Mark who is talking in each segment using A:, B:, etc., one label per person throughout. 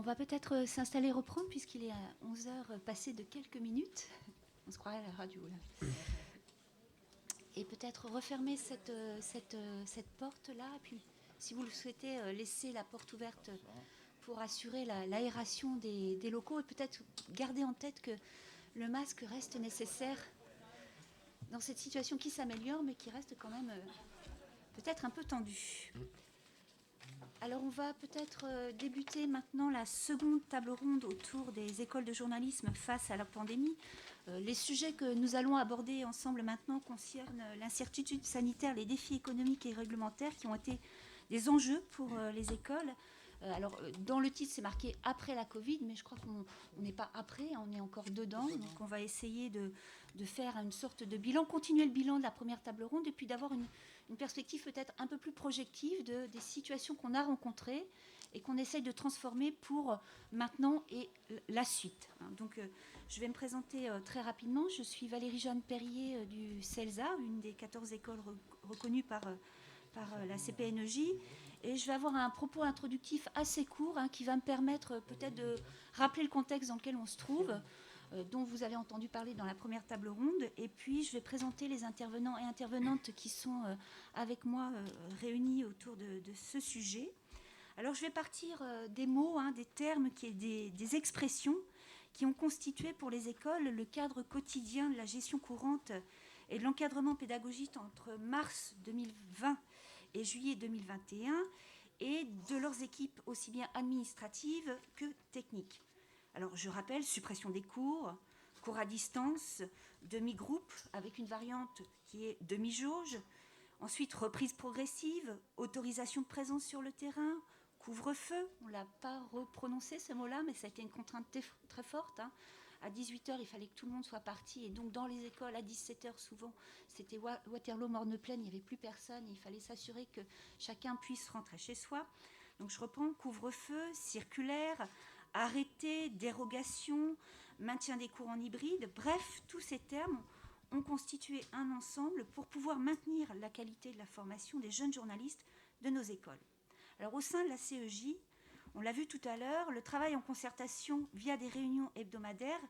A: On va peut-être s'installer, reprendre, puisqu'il est à 11 heures passé de quelques minutes. On se croirait à la radio, là. Et peut-être refermer cette porte-là. Et puis, si vous le souhaitez, laisser la porte ouverte pour assurer l'aération des locaux. Et peut-être garder en tête que le masque reste nécessaire dans cette situation qui s'améliore, mais qui reste quand même peut-être un peu tendue. Alors on va peut-être débuter maintenant la seconde table ronde autour des écoles de journalisme face à la pandémie. Les sujets que nous allons aborder ensemble maintenant concernent l'incertitude sanitaire, les défis économiques et réglementaires qui ont été des enjeux pour les écoles. Alors dans le titre c'est marqué après la Covid, mais je crois qu'on n'est pas après, on est encore dedans. Donc on va essayer de faire une sorte de bilan, continuer le bilan de la première table ronde et puis d'avoir une perspective peut-être un peu plus projective des situations qu'on a rencontrées et qu'on essaye de transformer pour maintenant et la suite. Donc je vais me présenter très rapidement. Je suis Valérie Jeanne Perrier du CELSA, une des 14 écoles reconnues par la CPNEJ. Et je vais avoir un propos introductif assez court qui va me permettre peut-être de rappeler le contexte dans lequel on se trouve, dont vous avez entendu parler dans la première table ronde. Et puis, je vais présenter les intervenants et intervenantes qui sont avec moi réunis autour de ce sujet. Alors, je vais partir des mots, des termes, des expressions qui ont constitué pour les écoles le cadre quotidien de la gestion courante et de l'encadrement pédagogique entre mars 2020 et juillet 2021, et de leurs équipes aussi bien administratives que techniques. Alors je rappelle, suppression des cours à distance, demi-groupe avec une variante qui est demi-jauge, ensuite reprise progressive, autorisation de présence sur le terrain, couvre-feu, on ne l'a pas reprononcé ce mot-là, mais ça a été une contrainte très forte. À 18h, il fallait que tout le monde soit parti. Et donc, dans les écoles, à 17h, souvent, c'était Waterloo, Morne-Plaine, il n'y avait plus personne. Il fallait s'assurer que chacun puisse rentrer chez soi. Donc, je reprends, couvre-feu, circulaire, arrêté, dérogation, maintien des cours en hybride. Bref, tous ces termes ont constitué un ensemble pour pouvoir maintenir la qualité de la formation des jeunes journalistes de nos écoles. Alors, au sein de la CEJ, on l'a vu tout à l'heure, le travail en concertation via des réunions hebdomadaires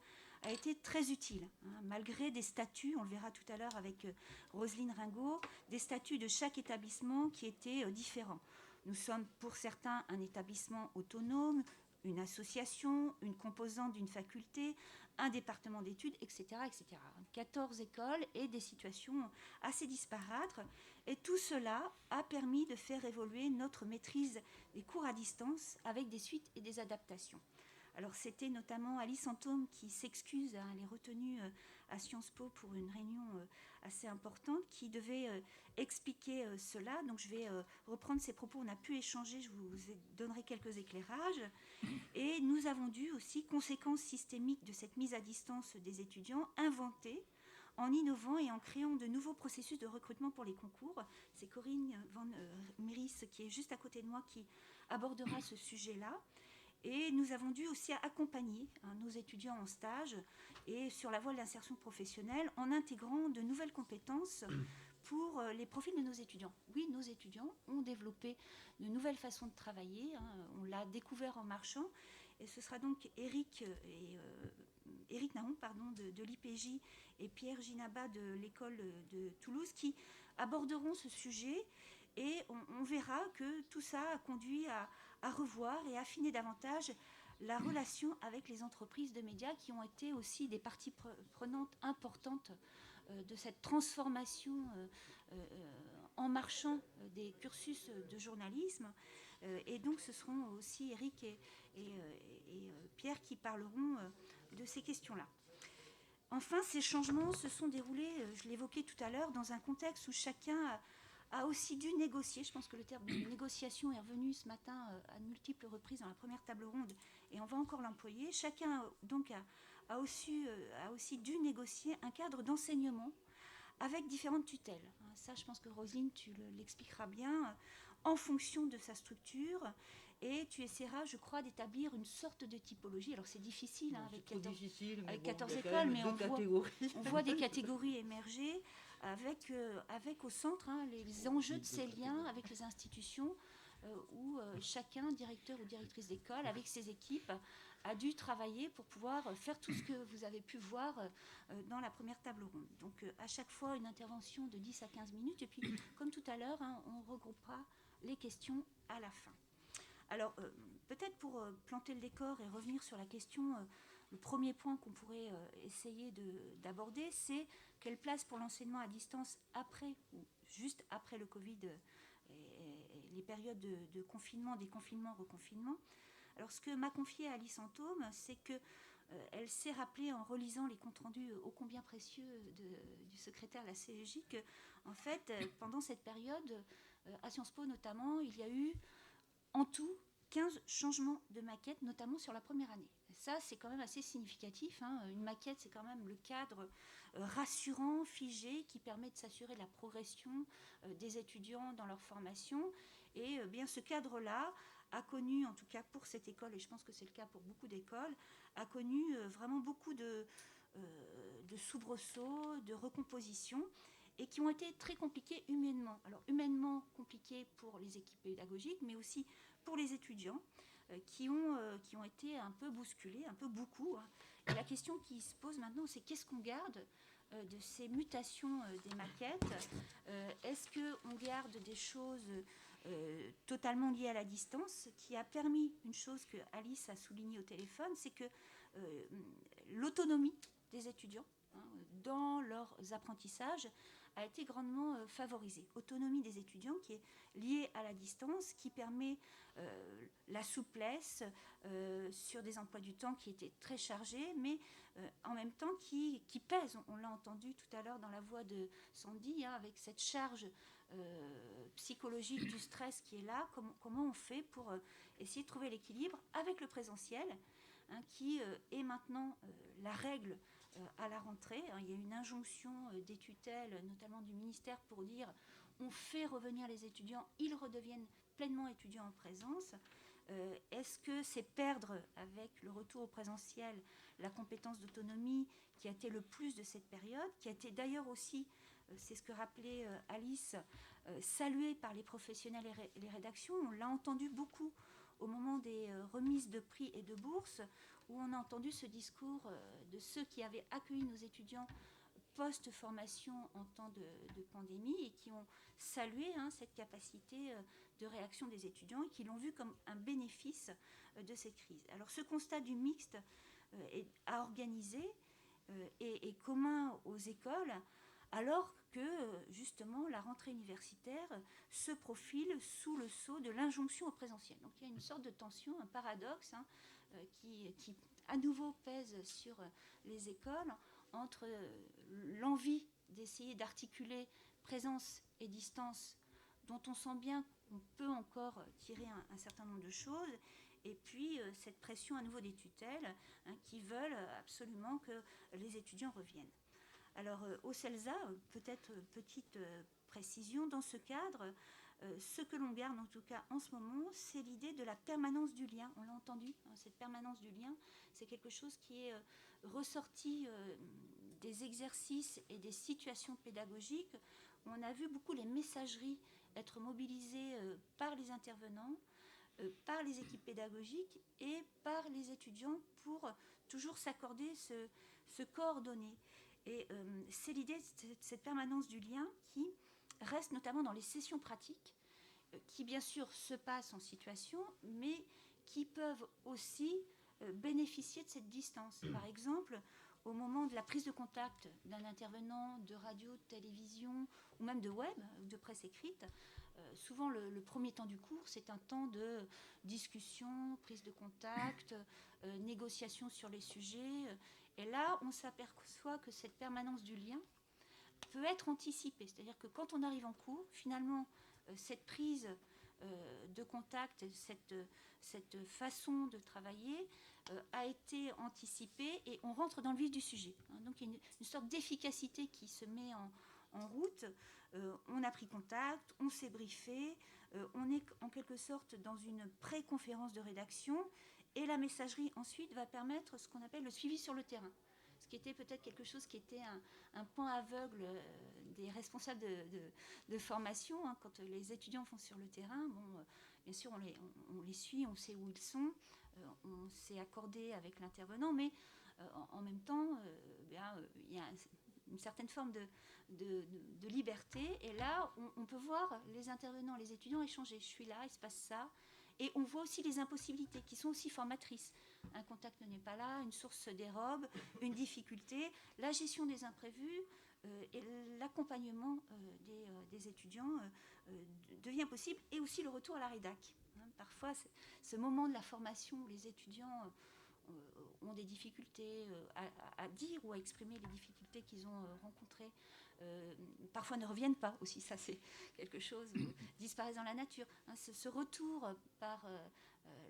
A: a été très utile, malgré des statuts, on le verra tout à l'heure avec Roselyne Ringot, des statuts de chaque établissement qui étaient différents. Nous sommes pour certains un établissement autonome, une association, une composante d'une faculté, un département d'études, etc., etc. 14 écoles et des situations assez disparates. Et tout cela a permis de faire évoluer notre maîtrise des cours à distance avec des suites et des adaptations. Alors c'était notamment Alice Antôme qui s'excuse, elle est retenue à Sciences Po pour une réunion assez importante qui devait expliquer cela. Donc je vais reprendre ses propos, on a pu échanger, je vous donnerai quelques éclairages. Et nous avons dû aussi, conséquence systémique de cette mise à distance des étudiants, inventer en innovant et en créant de nouveaux processus de recrutement pour les concours. C'est Corinne Van Meris qui est juste à côté de moi qui abordera ce sujet-là. Et nous avons dû aussi accompagner nos étudiants en stage et sur la voie de l'insertion professionnelle en intégrant de nouvelles compétences pour les profils de nos étudiants. Oui, nos étudiants ont développé de nouvelles façons de travailler. On l'a découvert en marchant. Et ce sera donc Eric Nahon de l'IPJ et Pierre Ginaba de l'école de Toulouse qui aborderont ce sujet. Et on verra que tout ça a conduit à revoir et affiner davantage la relation avec les entreprises de médias qui ont été aussi des parties prenantes importantes de cette transformation en marchant des cursus de journalisme. Et donc ce seront aussi Eric et Pierre qui parleront de ces questions-là. Enfin, ces changements se sont déroulés, je l'évoquais tout à l'heure, dans un contexte où chacun a aussi dû négocier. Je pense que le terme de négociation est revenu ce matin à de multiples reprises dans la première table ronde et on va encore l'employer. Chacun donc a aussi dû négocier un cadre d'enseignement avec différentes tutelles. Ça, je pense que Roselyne, tu l'expliqueras bien, en fonction de sa structure. Et tu essaieras, je crois, d'établir une sorte de typologie. Alors, c'est difficile avec 14 écoles, mais on voit des catégories émerger avec au centre les enjeux de ces liens avec les institutions, où chacun, directeur ou directrice d'école, avec ses équipes, a dû travailler pour pouvoir faire tout ce que vous avez pu voir dans la première table ronde. Donc à chaque fois une intervention de 10 à 15 minutes, et puis comme tout à l'heure, hein, on regroupera les questions à la fin. Alors peut-être pour planter le décor et revenir sur la question, le premier point qu'on pourrait essayer d'aborder, c'est quelle place pour l'enseignement à distance après ou juste après le Covid et les périodes de confinement, déconfinement, reconfinement. Alors ce que m'a confié Alice Antôme, c'est qu'elle s'est rappelée en relisant les comptes rendus ô combien précieux du secrétaire de la CEJ que, en fait, pendant cette période, à Sciences Po notamment, il y a eu en tout 15 changements de maquette, notamment sur la première année. Et ça, c'est quand même assez significatif, hein. Une maquette, c'est quand même le cadre rassurant, figé, qui permet de s'assurer de la progression des étudiants dans leur formation. Et bien ce cadre-là a connu, en tout cas pour cette école, et je pense que c'est le cas pour beaucoup d'écoles, a connu vraiment beaucoup de soubresauts, de recompositions, et qui ont été très compliqués humainement. Alors humainement compliqués pour les équipes pédagogiques, mais aussi pour les étudiants qui ont été un peu bousculés, un peu beaucoup. Hein. Et la question qui se pose maintenant, c'est qu'est-ce qu'on garde de ces mutations des maquettes? Est-ce qu'on garde des choses totalement liées à la distance, qui a permis une chose que Alice a soulignée au téléphone, c'est que l'autonomie des étudiants hein, dans leurs apprentissages a été grandement favorisée. Autonomie des étudiants qui est liée à la distance, qui permet la souplesse sur des emplois du temps qui étaient très chargés, mais en même temps qui pèsent. On l'a entendu tout à l'heure dans la voix de Sandy, hein, avec cette charge psychologique du stress qui est là. Comment on fait pour essayer de trouver l'équilibre avec le présentiel, hein, qui est maintenant la règle à la rentrée. Il y a une injonction des tutelles, notamment du ministère, pour dire on fait revenir les étudiants, ils redeviennent pleinement étudiants en présence. Est-ce que c'est perdre, avec le retour au présentiel, la compétence d'autonomie qui a été le plus de cette période, qui a été d'ailleurs aussi, c'est ce que rappelait Alice, saluée par les professionnels et les rédactions. On l'a entendu beaucoup au moment des remises de prix et de bourses, où on a entendu ce discours de ceux qui avaient accueilli nos étudiants post-formation en temps de pandémie et qui ont salué hein, cette capacité de réaction des étudiants et qui l'ont vu comme un bénéfice de cette crise. Alors ce constat du mixte est à organiser et commun aux écoles, alors que justement la rentrée universitaire se profile sous le sceau de l'injonction au présentiel. Donc il y a une sorte de tension, un paradoxe hein, qui à nouveau pèse sur les écoles entre l'envie d'essayer d'articuler présence et distance, dont on sent bien qu'on peut encore tirer un certain nombre de choses, et puis cette pression à nouveau des tutelles hein, qui veulent absolument que les étudiants reviennent. Alors au CELSA, peut-être petite précision, dans ce cadre, ce que l'on garde en tout cas en ce moment, c'est l'idée de la permanence du lien. On l'a entendu, hein, cette permanence du lien, c'est quelque chose qui est ressorti des exercices et des situations pédagogiques. On a vu beaucoup les messageries être mobilisées par les intervenants, par les équipes pédagogiques et par les étudiants pour toujours s'accorder ce coordonné. Et c'est l'idée de cette permanence du lien qui reste notamment dans les sessions pratiques, qui bien sûr se passent en situation, mais qui peuvent aussi bénéficier de cette distance. Par exemple, au moment de la prise de contact d'un intervenant de radio, de télévision ou même de web, de presse écrite, souvent le premier temps du cours, c'est un temps de discussion, prise de contact, négociation sur les sujets. Et là, on s'aperçoit que cette permanence du lien peut être anticipée. C'est-à-dire que quand on arrive en cours, finalement, cette prise de contact, cette façon de travailler a été anticipée et on rentre dans le vif du sujet. Donc il y a une sorte d'efficacité qui se met en route. On a pris contact, on s'est briefé, on est en quelque sorte dans une pré-conférence de rédaction et la messagerie ensuite va permettre ce qu'on appelle le suivi sur le terrain. Ce qui était peut-être quelque chose qui était un point aveugle des responsables de formation, hein, quand les étudiants vont sur le terrain, bon, bien sûr, on les suit, on sait où ils sont, on s'est accordé avec l'intervenant, mais en même temps, il y a une certaine forme de liberté. Et là, on peut voir les intervenants, les étudiants échanger. Je suis là, il se passe ça. Et on voit aussi les impossibilités qui sont aussi formatrices. Un contact n'est pas là, une source se dérobe, une difficulté, la gestion des imprévus et l'accompagnement des étudiants devient possible, et aussi le retour à la rédac. Parfois, ce moment de la formation où les étudiants ont des difficultés à dire ou à exprimer les difficultés qu'ils ont rencontrées, parfois ne reviennent pas aussi, ça c'est quelque chose, disparaissent dans la nature. Hein, ce retour par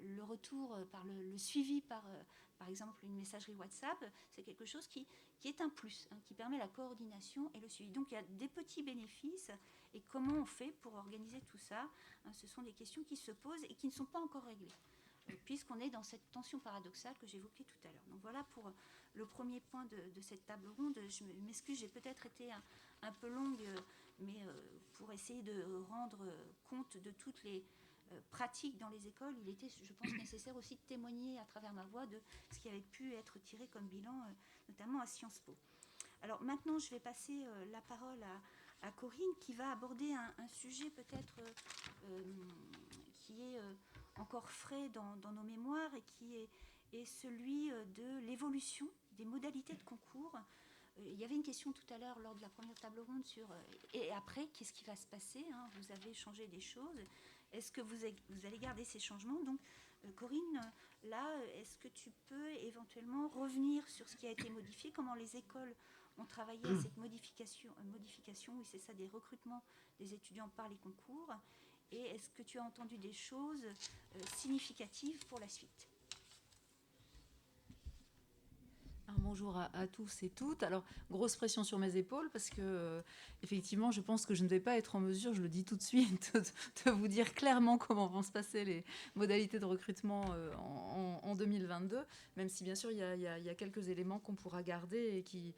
A: le suivi par exemple une messagerie WhatsApp, c'est quelque chose qui est un plus, hein, qui permet la coordination et le suivi. Donc il y a des petits bénéfices, et comment on fait pour organiser tout ça, hein, ce sont des questions qui se posent et qui ne sont pas encore réglées, puisqu'on est dans cette tension paradoxale que j'évoquais tout à l'heure. Donc voilà pour le premier point de cette table ronde. Je m'excuse, j'ai peut-être été un peu longue, mais pour essayer de rendre compte de toutes les pratiques dans les écoles, il était, je pense, nécessaire aussi de témoigner à travers ma voix de ce qui avait pu être tiré comme bilan, notamment à Sciences Po. Alors maintenant, je vais passer la parole à Corinne, qui va aborder un sujet peut-être qui est encore frais dans nos mémoires, et qui est celui de l'évolution des modalités de concours. Il y avait une question tout à l'heure lors de la première table ronde sur et après, qu'est-ce qui va se passer, hein, vous avez changé des choses. Est-ce que vous allez garder ces changements? Donc, Corinne, là, est-ce que tu peux éventuellement revenir sur ce qui a été modifié, comment les écoles ont travaillé à cette modification, oui, c'est ça, des recrutements des étudiants par les concours, et est-ce que tu as entendu des choses significatives pour la suite?
B: Bonjour à tous et toutes. Alors, grosse pression sur mes épaules parce que, effectivement, je pense que je ne vais pas être en mesure, je le dis tout de suite, de vous dire clairement comment vont se passer les modalités de recrutement en 2022, même si, bien sûr, il y a quelques éléments qu'on pourra garder et qui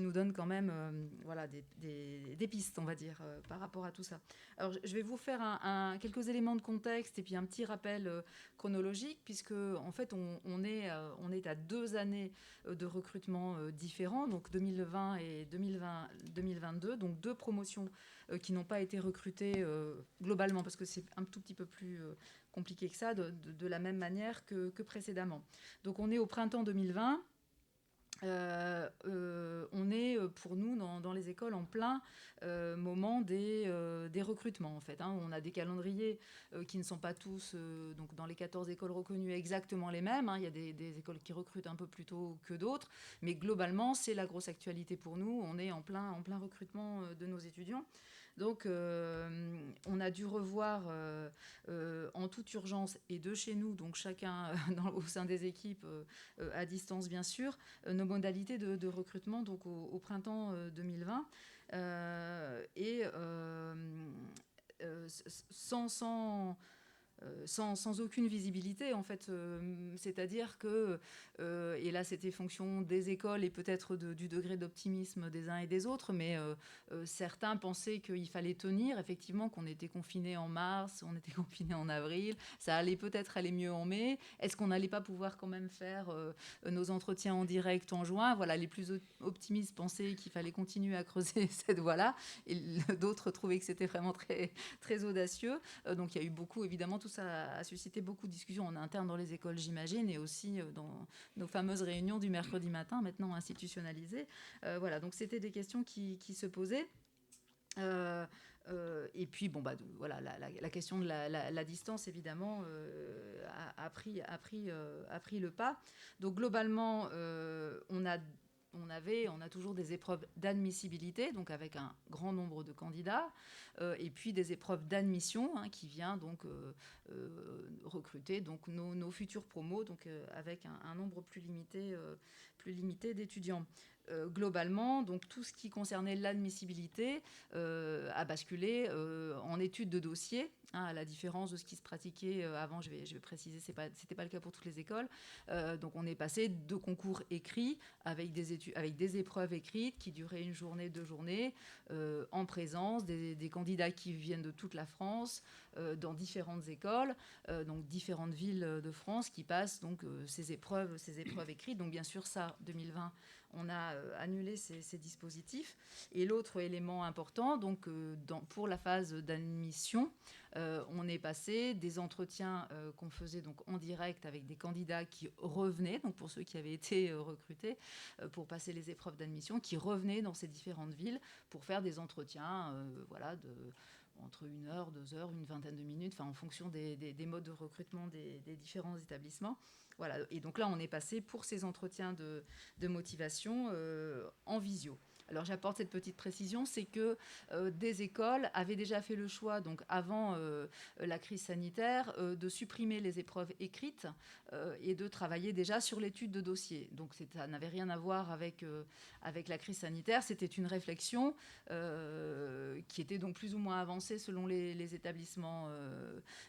B: nous donnent quand même voilà, des pistes, on va dire, par rapport à tout ça. Alors, je vais vous faire quelques éléments de contexte et puis un petit rappel chronologique, puisque, en fait, on est à 2 années de recrutement différents, donc 2020 et 2022, donc 2 promotions qui n'ont pas été recrutées globalement, parce que c'est un tout petit peu plus compliqué que ça, de la même manière que précédemment. Donc on est au printemps 2020. On est pour nous dans les écoles en plein moment des recrutements en fait, hein. On a des calendriers qui ne sont pas tous donc dans les 14 écoles reconnues exactement les mêmes, hein. Il y a des écoles qui recrutent un peu plus tôt que d'autres, mais globalement c'est la grosse actualité pour nous. On est en plein recrutement de nos étudiants. Donc, on a dû revoir en toute urgence et de chez nous, donc chacun au sein des équipes, à distance bien sûr, nos modalités de recrutement donc au printemps 2020. Et sans aucune visibilité en fait, c'est-à-dire que et là c'était fonction des écoles et peut-être du degré d'optimisme des uns et des autres, mais certains pensaient qu'il fallait tenir, effectivement, qu'on était confinés en mars, on était confinés en avril, ça allait peut-être aller mieux en mai, est-ce qu'on n'allait pas pouvoir quand même faire nos entretiens en direct en juin? Voilà, les plus optimistes pensaient qu'il fallait continuer à creuser cette voie-là, et d'autres trouvaient que c'était vraiment très, très audacieux. Donc il y a eu beaucoup, évidemment, tout ça a suscité beaucoup de discussions en interne dans les écoles, j'imagine, et aussi dans nos fameuses réunions du mercredi matin, maintenant institutionnalisées. Voilà, donc c'était des questions qui se posaient. Et puis, bon, voilà, la question de la distance, évidemment, a pris le pas. Donc, globalement, on a toujours des épreuves d'admissibilité, donc avec un grand nombre de candidats, et puis des épreuves d'admission, hein, qui vient donc recruter donc nos futurs promos, donc avec un nombre plus limité plus limité d'étudiants. Globalement, donc tout ce qui concernait l'admissibilité a basculé en études de dossier, hein, à la différence de ce qui se pratiquait avant. Je vais préciser, c'était pas le cas pour toutes les écoles. Donc on est passé de concours écrits avec des épreuves écrites qui duraient une journée, 2 journées, en présence des candidats qui viennent de toute la France, dans différentes écoles, donc différentes villes de France qui passent donc ces épreuves écrites. Donc bien sûr ça, 2020, on a annulé ces dispositifs. Et l'autre élément important, donc, pour la phase d'admission, on est passé des entretiens qu'on faisait donc en direct avec des candidats qui revenaient, donc pour ceux qui avaient été recrutés pour passer les épreuves d'admission, qui revenaient dans ces différentes villes pour faire des entretiens entre 1 heure, 2 heures, une vingtaine de minutes, en fonction des modes de recrutement des différents établissements. Voilà. Et donc là, on est passé pour ces entretiens de motivation en visio. Alors j'apporte cette petite précision, c'est que des écoles avaient déjà fait le choix, donc avant la crise sanitaire, de supprimer les épreuves écrites et de travailler déjà sur l'étude de dossier. Donc ça n'avait rien à voir avec la crise sanitaire, c'était une réflexion qui était donc plus ou moins avancée selon les établissements,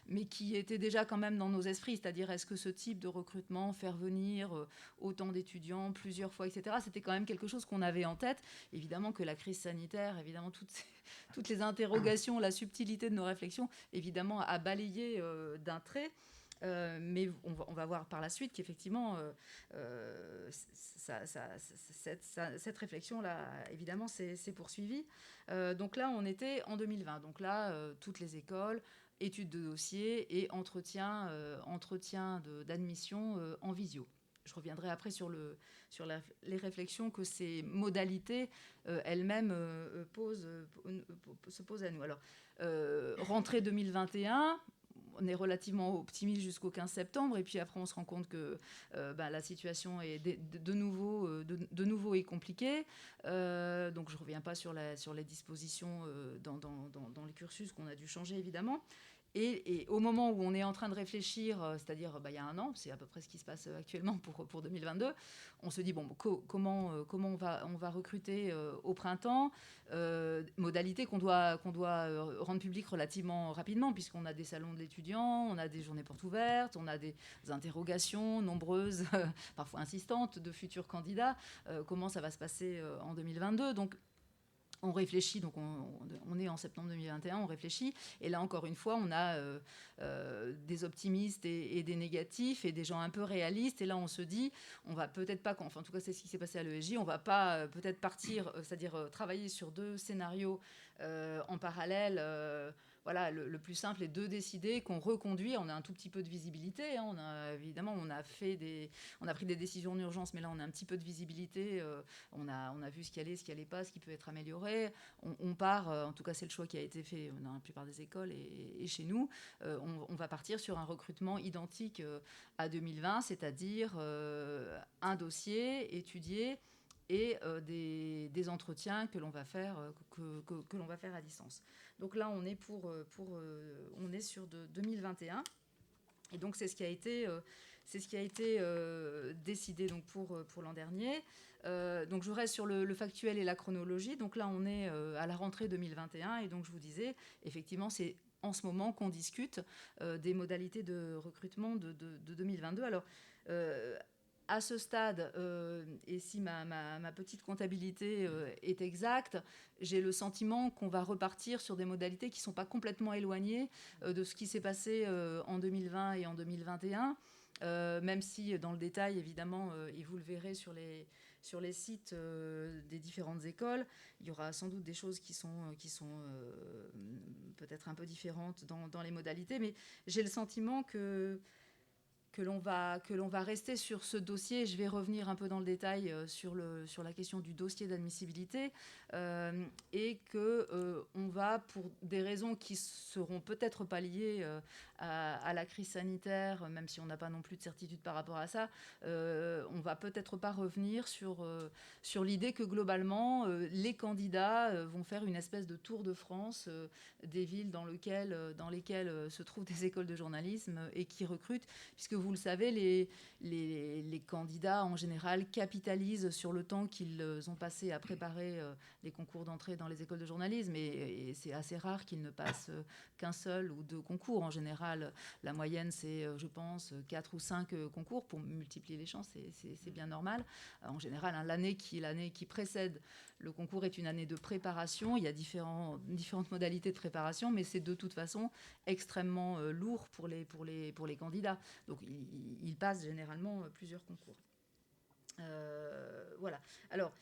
B: mais qui était déjà quand même dans nos esprits, c'est-à-dire est-ce que ce type de recrutement, faire venir autant d'étudiants plusieurs fois, etc., c'était quand même quelque chose qu'on avait en tête. Évidemment que la crise sanitaire, évidemment toutes les interrogations, la subtilité de nos réflexions, évidemment, a balayé d'un trait. Mais on va voir par la suite qu'effectivement, cette réflexion-là, évidemment, s'est poursuivie. Donc là, on était en 2020. Donc là, toutes les écoles, études de dossier et entretien d'admission en visio. Je reviendrai après sur les réflexions que ces modalités elles-mêmes se posent à nous. Alors, rentrée 2021, on est relativement optimiste jusqu'au 15 septembre, et puis après on se rend compte que la situation est de nouveau est compliquée. Donc je ne reviens pas sur les dispositions dans les cursus qu'on a dû changer évidemment. Et au moment où on est en train de réfléchir, c'est-à-dire il y a 1 an, c'est à peu près ce qui se passe actuellement pour 2022, on se dit comment on va recruter au printemps, modalité qu'on doit rendre publique relativement rapidement, puisqu'on a des salons de l'étudiant, on a des journées portes ouvertes, on a des interrogations nombreuses, parfois insistantes, de futurs candidats. Comment ça va se passer en 2022 ? Donc on réfléchit, donc on est en septembre 2021, on réfléchit, et là encore une fois, on a des optimistes et des négatifs, et des gens un peu réalistes, et là on se dit, on va peut-être pas, en tout cas c'est ce qui s'est passé à l'ESJ, on va pas peut-être partir, c'est-à-dire travailler sur 2 scénarios en parallèle. Voilà, le plus simple est de décider qu'on reconduit. On a un tout petit peu de visibilité. Hein, on a pris des décisions en urgence, mais là on a un petit peu de visibilité. On a vu ce qui allait pas, ce qui peut être amélioré. On part, en tout cas c'est le choix qui a été fait dans la plupart des écoles et chez nous. On va partir sur un recrutement identique à 2020, c'est-à-dire un dossier étudié et des entretiens que l'on va faire à distance. Donc là, on est on est sur 2021, et donc c'est ce qui a été décidé donc pour l'an dernier. Donc je reste sur le factuel et la chronologie. Donc là, on est à la rentrée 2021, et donc je vous disais, effectivement, c'est en ce moment qu'on discute des modalités de recrutement de 2022. Alors, à ce stade, et si ma petite comptabilité est exacte, j'ai le sentiment qu'on va repartir sur des modalités qui ne sont pas complètement éloignées de ce qui s'est passé en 2020 et en 2021, même si dans le détail, évidemment, et vous le verrez sur les sites des différentes écoles, il y aura sans doute des choses qui sont peut-être un peu différentes dans les modalités, mais j'ai le sentiment que l'on va rester sur ce dossier. Je vais revenir un peu dans le détail sur la question du dossier d'admissibilité, et qu'on va, pour des raisons qui seront peut-être pas liées à la crise sanitaire, même si on n'a pas non plus de certitude par rapport à ça, on va peut-être pas revenir sur l'idée que globalement, les candidats vont faire une espèce de tour de France des villes dans lesquelles se trouvent des écoles de journalisme et qui recrutent, puisque vous le savez, les candidats, en général, capitalisent sur le temps qu'ils ont passé à préparer les concours d'entrée dans les écoles de journalisme. Et c'est assez rare qu'ils ne passent qu'un seul ou 2 concours. En général, la moyenne, c'est, je pense, 4 ou 5 concours. Pour multiplier les chances, c'est bien normal. En général, hein, l'année qui précède le concours est une année de préparation. Il y a différentes modalités de préparation, mais c'est de toute façon extrêmement lourd pour les candidats. Donc, ils passent généralement plusieurs concours. Voilà. Alors,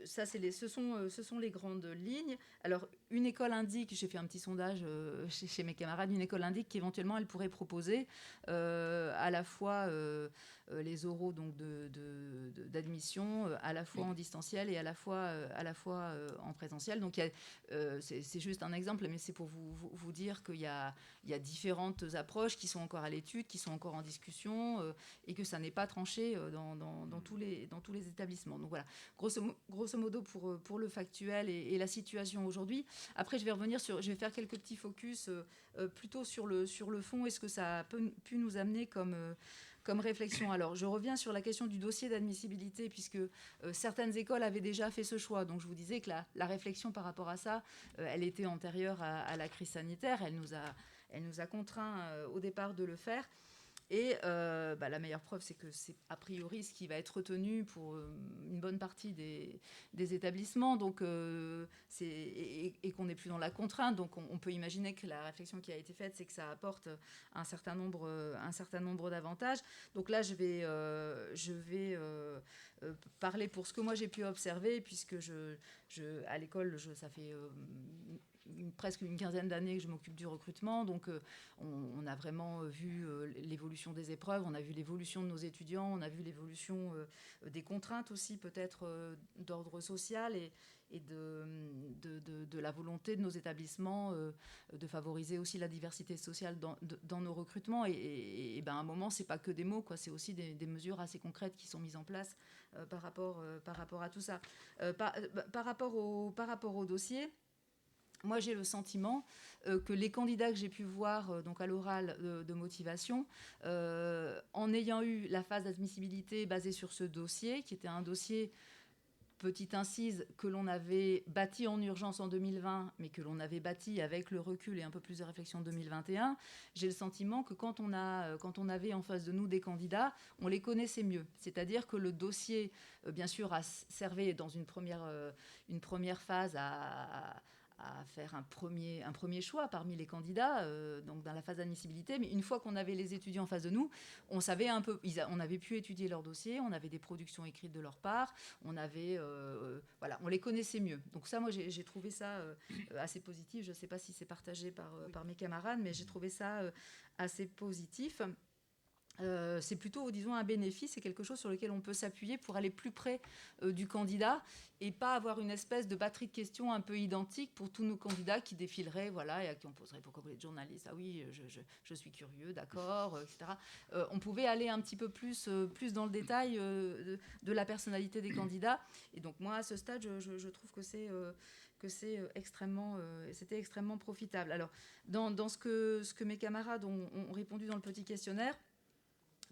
B: ça, ce sont les grandes lignes. Alors, une école indique, j'ai fait un petit sondage chez mes camarades, une école indique qu'éventuellement, elle pourrait proposer à la fois les oraux donc d'admission, à la fois en distanciel et à la fois en présentiel. Donc, c'est juste un exemple, mais c'est pour vous dire qu'il y a différentes approches qui sont encore à l'étude, qui sont encore en discussion, et que ça n'est pas tranché dans tous les établissements. Donc voilà, grosso modo pour le factuel et la situation aujourd'hui. Après, je vais faire quelques petits focus plutôt sur le fond et ce que ça a pu nous amener comme réflexion. Alors, je reviens sur la question du dossier d'admissibilité, puisque certaines écoles avaient déjà fait ce choix. Donc, je vous disais que la réflexion par rapport à ça, elle était antérieure à la crise sanitaire. Elle nous a contraints au départ de le faire. Et la meilleure preuve, c'est que c'est a priori ce qui va être retenu pour une bonne partie des établissements. Donc, et qu'on n'est plus dans la contrainte. Donc, on peut imaginer que la réflexion qui a été faite, c'est que ça apporte un certain nombre d'avantages. Donc là, je vais parler pour ce que moi j'ai pu observer, puisque à l'école, ça fait presque une quinzaine d'années que je m'occupe du recrutement. Donc, on a vraiment vu l'évolution des épreuves, on a vu l'évolution de nos étudiants, on a vu l'évolution des contraintes aussi, peut-être d'ordre social et de la volonté de nos établissements de favoriser aussi la diversité sociale dans nos recrutements. Et à un moment, c'est pas que des mots, quoi, c'est aussi des mesures assez concrètes qui sont mises en place par rapport à tout ça. Par rapport au dossier, moi, j'ai le sentiment que les candidats que j'ai pu voir donc à l'oral de motivation, en ayant eu la phase d'admissibilité basée sur ce dossier, qui était un dossier, petite incise, que l'on avait bâti en urgence en 2020, mais que l'on avait bâti avec le recul et un peu plus de réflexion en 2021, j'ai le sentiment que quand on avait en face de nous des candidats, on les connaissait mieux. C'est-à-dire que le dossier, bien sûr, a servi dans une première phase à faire un premier choix parmi les candidats, donc dans la phase d'admissibilité. Mais une fois qu'on avait les étudiants en face de nous, on savait un peu, on avait pu étudier leur dossier, on avait des productions écrites de leur part, on les connaissait mieux. Donc ça, moi, j'ai trouvé ça assez positif. Je ne sais pas si c'est partagé par mes camarades, mais j'ai trouvé ça assez positif. C'est plutôt, disons, un bénéfice, c'est quelque chose sur lequel on peut s'appuyer pour aller plus près du candidat et pas avoir une espèce de batterie de questions un peu identique pour tous nos candidats qui défileraient, voilà, et à qui on poserait pourquoi vous êtes journaliste, ah oui, je suis curieux, d'accord, etc. On pouvait aller un petit peu plus dans le détail de la personnalité des candidats. Et donc moi, à ce stade, je trouve que c'était extrêmement profitable. Alors, dans ce que mes camarades ont répondu dans le petit questionnaire,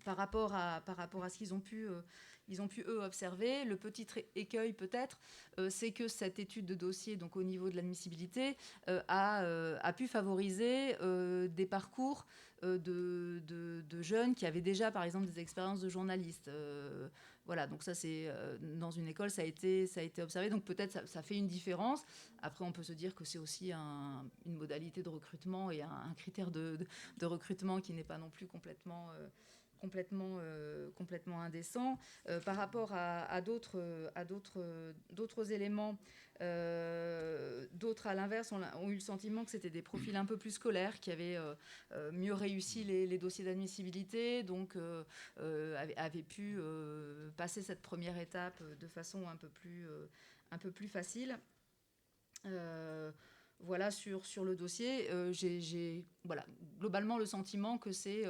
B: par rapport à ce qu'ils ont pu eux observer. Le petit écueil peut-être, c'est que cette étude de dossier, donc au niveau de l'admissibilité, a pu favoriser des parcours de jeunes qui avaient déjà, par exemple, des expériences de journalistes. Voilà, donc ça, c'est dans une école, ça a été observé. Donc peut-être ça fait une différence. Après, on peut se dire que c'est aussi une modalité de recrutement et un critère de recrutement qui n'est pas non plus complètement indécent. Par rapport à d'autres éléments, d'autres à l'inverse ont eu le sentiment que c'était des profils un peu plus scolaires qui avaient mieux réussi les dossiers d'admissibilité, donc avaient pu passer cette première étape de façon un peu plus facile. Voilà, sur le dossier, j'ai globalement le sentiment que c'est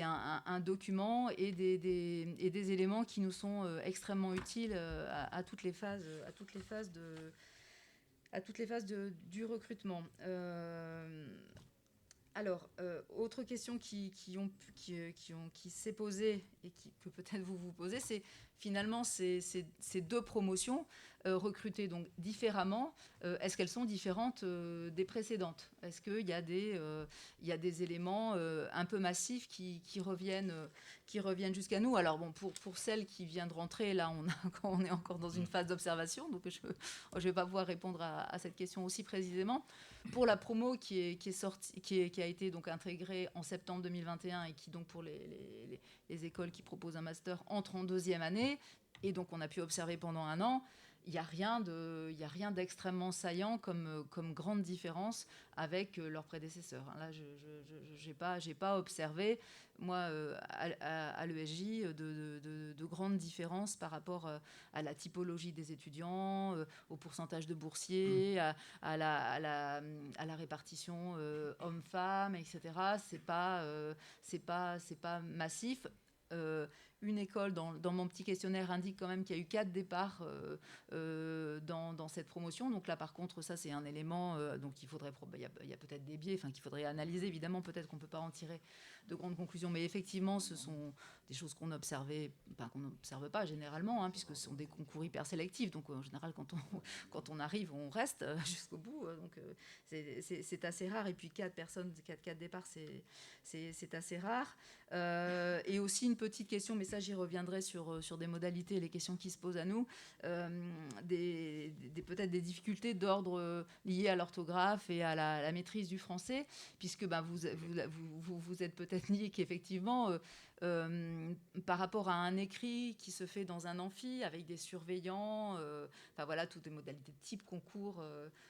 B: un document et des éléments qui nous sont extrêmement utiles à toutes les phases du recrutement. Alors, autre question qui s'est posée et que peut-être vous vous posez, c'est finalement ces deux promotions recrutées donc différemment. Est-ce qu'elles sont différentes des précédentes? Est-ce qu'il y a des éléments un peu massifs qui reviennent jusqu'à nous? Alors bon, pour celle qui vient de rentrer, là, on est encore dans une phase d'observation, donc je ne vais pas pouvoir répondre à cette question aussi précisément. Pour la promo qui est sortie, qui a été donc intégrée en septembre 2021 et qui donc pour les écoles qui proposent un master entre en deuxième année, et donc on a pu observer pendant un an, il n'y a rien d'extrêmement saillant comme grande différence avec leurs prédécesseurs. Là, je n'ai pas observé, moi, à l'ESJ, de grandes différences par rapport à la typologie des étudiants, au pourcentage de boursiers, à la répartition hommes-femmes, etc. C'est pas massif. Une école, dans mon petit questionnaire, indique quand même qu'il y a eu 4 départs dans cette promotion. Donc là, par contre, ça, c'est un élément. Donc il faudrait, il y a peut-être des biais, qu'il faudrait analyser. Évidemment, peut-être qu'on ne peut pas en tirer de grandes conclusions. Mais effectivement, ce sont des choses qu'on observait, qu'on n'observe pas généralement, puisque ce sont des concours hyper sélectifs. Donc en général, quand on arrive, on reste jusqu'au bout. Donc c'est assez rare. Et puis 4 départs, c'est assez rare. Et aussi une petite question, mais ça j'y reviendrai sur des modalités et les questions qui se posent à nous, peut-être des difficultés d'ordre liées à l'orthographe et à la maîtrise du français, puisque vous êtes peut-être dit qu'effectivement, par rapport à un écrit qui se fait dans un amphi avec des surveillants, voilà, toutes les modalités de type concours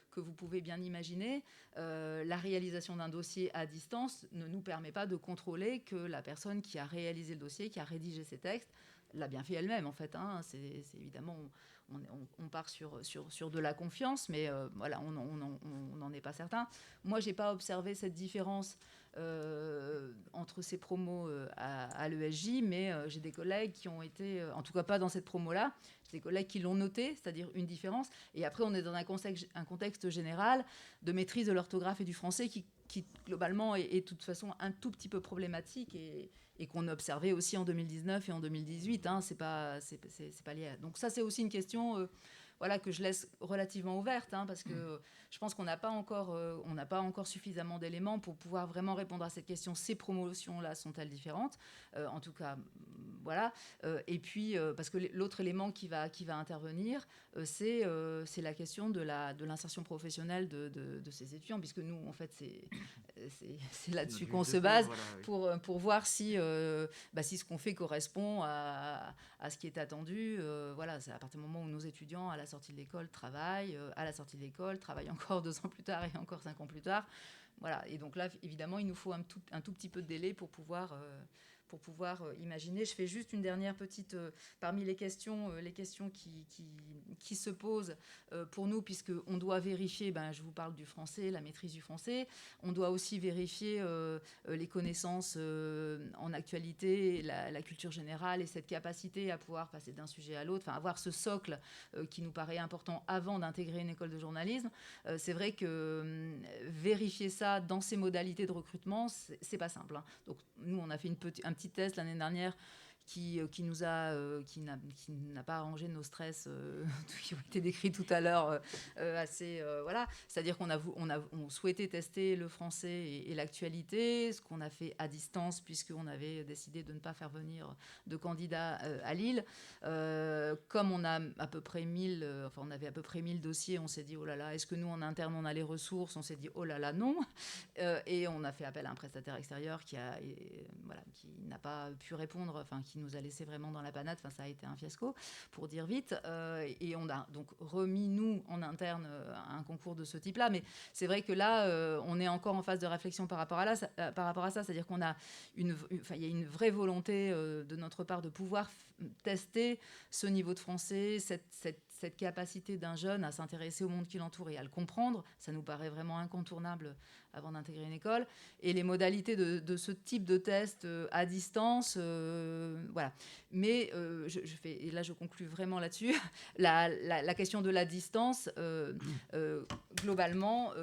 B: que vous pouvez bien imaginer, la réalisation d'un dossier à distance ne nous permet pas de contrôler que la personne qui a réalisé le dossier, qui a rédigé ces textes, l'a bien fait elle-même, en fait. C'est évidemment, on part sur de la confiance, mais voilà, on n'en est pas certain. Moi, je n'ai pas observé cette différence entre ces promos à l'ESJ, mais j'ai des collègues qui ont été, en tout cas pas dans cette promo-là, j'ai des collègues qui l'ont noté, c'est-à-dire une différence. Et après, on est dans un contexte général de maîtrise de l'orthographe et du français qui globalement est de toute façon un tout petit peu problématique et qu'on observait aussi en 2019 et en 2018. C'est pas lié. Donc ça, c'est aussi une question voilà, que je laisse relativement ouverte, parce que je pense qu'on n'a pas encore suffisamment d'éléments pour pouvoir vraiment répondre à cette question. Ces promotions-là sont-elles différentes? En tout cas, voilà. Et puis, parce que l'autre élément qui va intervenir, c'est la question de l'insertion professionnelle de ces étudiants, puisque nous, en fait, c'est là-dessus qu'on se base, voilà, pour voir si ce qu'on fait correspond à ce qui est attendu. Voilà, c'est à partir du moment où nos étudiants, à la sortie de l'école, travaillent, travaillent encore 2 ans plus tard et encore 5 ans plus tard. Voilà, et donc là, évidemment, il nous faut un tout petit peu de délai pour pouvoir imaginer. Je fais juste une dernière petite, parmi les questions qui se posent pour nous, puisqu'on doit vérifier, je vous parle du français, la maîtrise du français, on doit aussi vérifier les connaissances en actualité, la culture générale et cette capacité à pouvoir passer d'un sujet à l'autre, avoir ce socle qui nous paraît important avant d'intégrer une école de journalisme. C'est vrai que vérifier ça dans ces modalités de recrutement, c'est pas simple. Donc nous, on a fait un petit test l'année dernière qui n'a pas arrangé nos stress qui ont été décrits tout à l'heure assez voilà, c'est-à-dire qu'on souhaitait tester le français et l'actualité, ce qu'on a fait à distance puisqu'on avait décidé de ne pas faire venir de candidats à Lille. Comme on a à peu près 1000 on avait à peu près 1000 dossiers, on s'est dit oh là là, est-ce que nous en interne on a les ressources? On s'est dit oh là là non, et on a fait appel à un prestataire extérieur qui n'a pas pu répondre, qui nous a laissé vraiment dans la panade. Ça a été un fiasco, pour dire vite. Et on a donc remis, nous, en interne, un concours de ce type-là. Mais c'est vrai que là, on est encore en phase de réflexion par rapport à ça. C'est-à-dire qu'on a il y a une vraie volonté de notre part de pouvoir tester ce niveau de français, cette capacité d'un jeune à s'intéresser au monde qui l'entoure et à le comprendre. Ça nous paraît vraiment incontournable avant d'intégrer une école. Et les modalités de ce type de test à distance, voilà. Mais et là je conclus vraiment là-dessus, la question de la distance, globalement,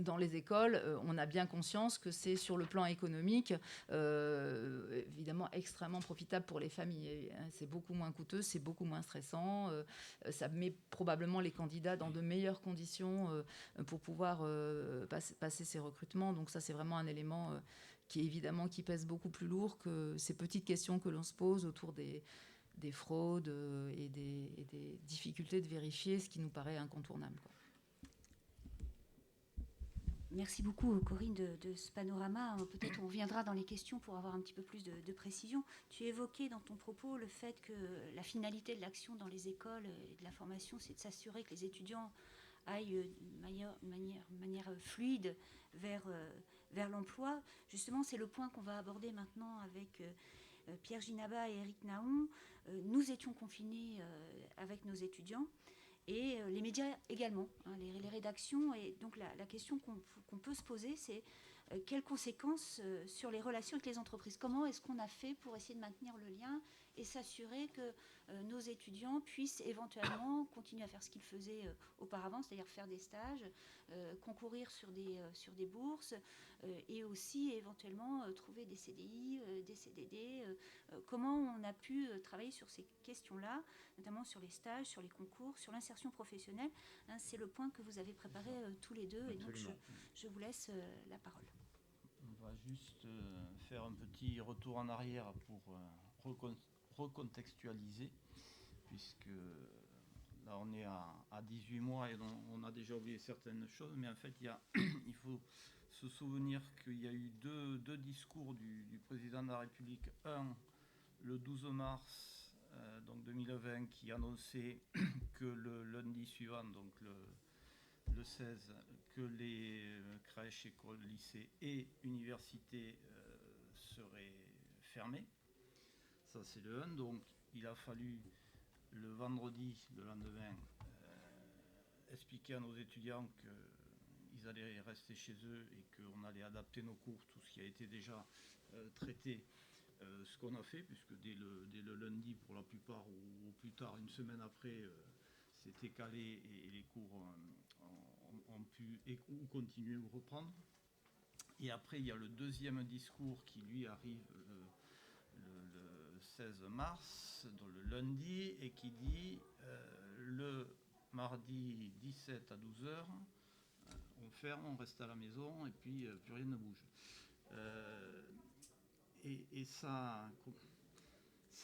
B: dans les écoles, on a bien conscience que c'est sur le plan économique, évidemment extrêmement profitable pour les familles. C'est beaucoup moins coûteux, c'est beaucoup moins stressant. Ça met probablement les candidats dans de meilleures conditions pour pouvoir passer ces recrutements. Donc ça, c'est vraiment un élément qui pèse beaucoup plus lourd que ces petites questions que l'on se pose autour des fraudes et des difficultés de vérifier, ce qui nous paraît incontournable, quoi.
A: Merci beaucoup, Corinne, de ce panorama. Peut-être on reviendra dans les questions pour avoir un petit peu plus de précision. Tu évoquais dans ton propos le fait que la finalité de l'action dans les écoles et de la formation, c'est de s'assurer que les étudiants aillent de manière fluide vers l'emploi. Justement, c'est le point qu'on va aborder maintenant avec Pierre Ginaba et Eric Naon. Nous étions confinés avec nos étudiants. Et les médias également, hein, les rédactions. Et donc la question qu'on peut se poser, c'est quelles conséquences sur les relations avec les entreprises? Comment est-ce qu'on a fait pour essayer de maintenir le lien et s'assurer que nos étudiants puissent éventuellement continuer à faire ce qu'ils faisaient auparavant, c'est-à-dire faire des stages, concourir sur des bourses et aussi éventuellement trouver des CDI, des CDD. Comment on a pu travailler sur ces questions-là, notamment sur les stages, sur les concours, sur l'insertion professionnelle, hein, c'est le point que vous avez préparé tous les deux. Absolument. Et donc je vous laisse la parole.
C: On va juste faire un petit retour en arrière pour recontextualiser, puisque là on est à 18 mois et on a déjà oublié certaines choses, mais en fait il faut se souvenir qu'il y a eu deux discours du président de la République. Un, le 12 mars donc 2020, qui annonçait que le lundi suivant, donc le 16, que les crèches, écoles, lycées et universités seraient fermées. Ça, c'est le 1. Donc, il a fallu le vendredi, le lendemain, expliquer à nos étudiants qu'ils allaient rester chez eux et qu'on allait adapter nos cours, tout ce qui a été déjà traité. Ce qu'on a fait, puisque dès le lundi, pour la plupart, ou au plus tard, une semaine après, c'était calé et les cours ont pu ou continuer ou reprendre. Et après, il y a le deuxième discours qui, lui, arrive le 16 mars, donc le lundi, et qui dit le mardi 17 à 12h, on ferme, on reste à la maison, et puis plus rien ne bouge. Et ça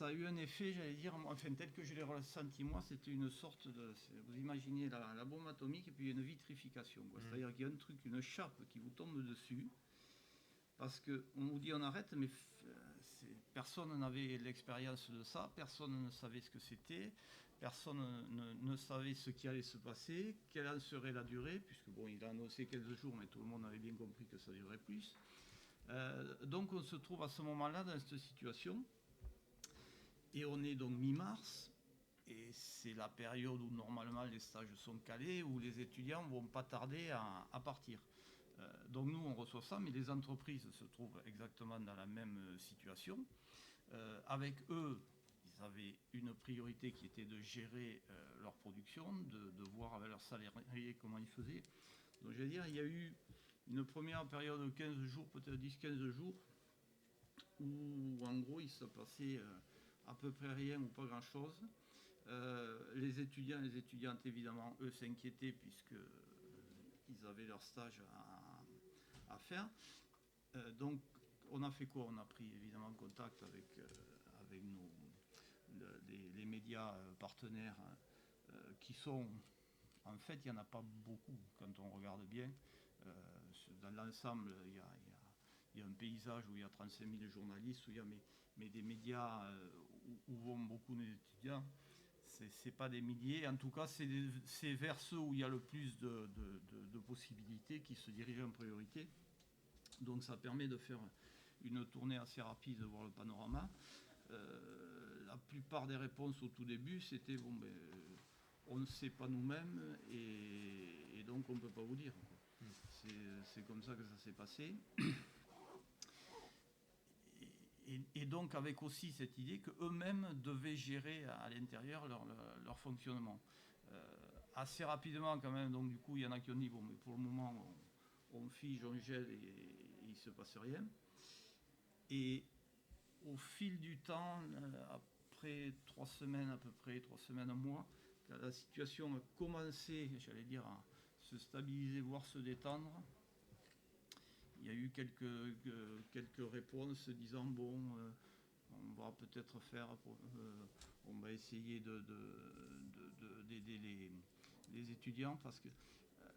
C: a eu un effet, j'allais dire, enfin tel que je l'ai ressenti moi, c'était une sorte de, vous imaginez la bombe atomique et puis une vitrification, quoi. C'est-à-dire qu'il y a un truc, une chape qui vous tombe dessus, parce qu'on vous dit on arrête, mais personne n'avait l'expérience de ça, personne ne savait ce que c'était, personne ne savait ce qui allait se passer, quelle en serait la durée, puisque bon, il a annoncé 15 jours, mais tout le monde avait bien compris que ça durerait plus. Donc on se trouve à ce moment-là dans cette situation et on est donc mi-mars et c'est la période où normalement les stages sont calés, où les étudiants vont pas tarder à partir. Donc nous on reçoit ça, mais les entreprises se trouvent exactement dans la même situation. Avec eux, ils avaient une priorité qui était de gérer leur production, de voir avec leurs salariés comment ils faisaient. Donc je veux dire, il y a eu une première période de 15 jours, peut-être 10-15 jours, où en gros il se passait à peu près rien ou pas grand-chose. Les étudiants et les étudiantes, évidemment, eux s'inquiétaient puisqu'ils avaient leur stage à faire. Donc on a fait quoi? On a pris évidemment contact avec les médias partenaires qui sont... En fait, il n'y en a pas beaucoup quand on regarde bien. Dans l'ensemble, il y a un paysage où il y a 35 000 journalistes, où il y a, mais des médias où vont beaucoup d'étudiants, c'est pas des milliers. En tout cas, c'est vers ceux où il y a le plus de possibilités qui se dirigent en priorité. Donc ça permet de faire une tournée assez rapide, de voir le panorama. La plupart des réponses au tout début, c'était bon, ben, on ne sait pas nous-mêmes et donc on ne peut pas vous dire. C'est comme ça que ça s'est passé. Et donc avec aussi cette idée qu'eux-mêmes devaient gérer à l'intérieur leur fonctionnement. Assez rapidement quand même, donc du coup il y en a qui ont dit bon mais pour le moment on fige, on gèle et il ne se passe rien. Et au fil du temps, après 3 semaines à peu près, 3 semaines, un mois, quand la situation a commencé, j'allais dire, à se stabiliser, voire se détendre, il y a eu quelques réponses disant bon, on va peut-être on va essayer d'aider les étudiants, parce que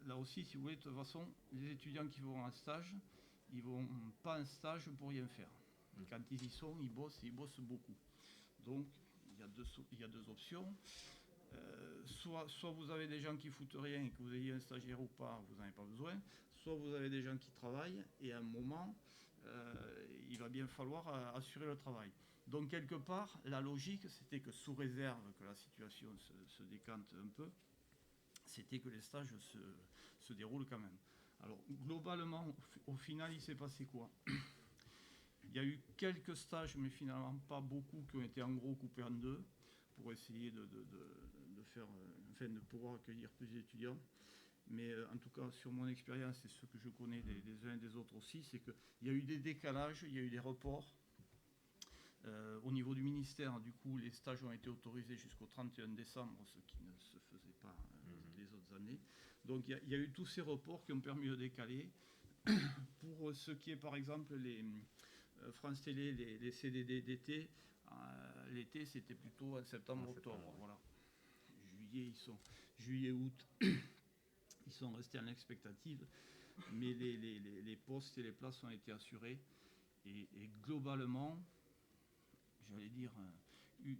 C: là aussi, si vous voulez, de toute façon, les étudiants qui vont en stage, ils vont pas en stage pour rien faire. Quand ils y sont, ils bossent beaucoup. Donc, il y a deux options. Soit vous avez des gens qui foutent rien et que vous ayez un stagiaire ou pas, vous n'en avez pas besoin. Soit vous avez des gens qui travaillent et à un moment, il va bien falloir assurer le travail. Donc quelque part, la logique, c'était que sous réserve que la situation se décante un peu, c'était que les stages se déroulent quand même. Alors globalement, au final, il s'est passé quoi? Il y a eu quelques stages, mais finalement pas beaucoup, qui ont été en gros coupés en deux pour essayer de faire, enfin, de pouvoir accueillir plus d'étudiants. Mais en tout cas, sur mon expérience et ce que je connais des uns et des autres aussi, c'est qu'il y a eu des décalages, il y a eu des reports. Au niveau du ministère, du coup, les stages ont été autorisés jusqu'au 31 décembre, ce qui ne se faisait pas les autres années. Donc il y a eu tous ces reports qui ont permis de décaler. Pour ce qui est, par exemple, les France Télé, les CDD d'été, l'été, c'était plutôt en septembre-octobre. Voilà. Juillet, août, ils sont restés en expectative, mais les postes et les places ont été assurés. Et globalement, j'allais dire,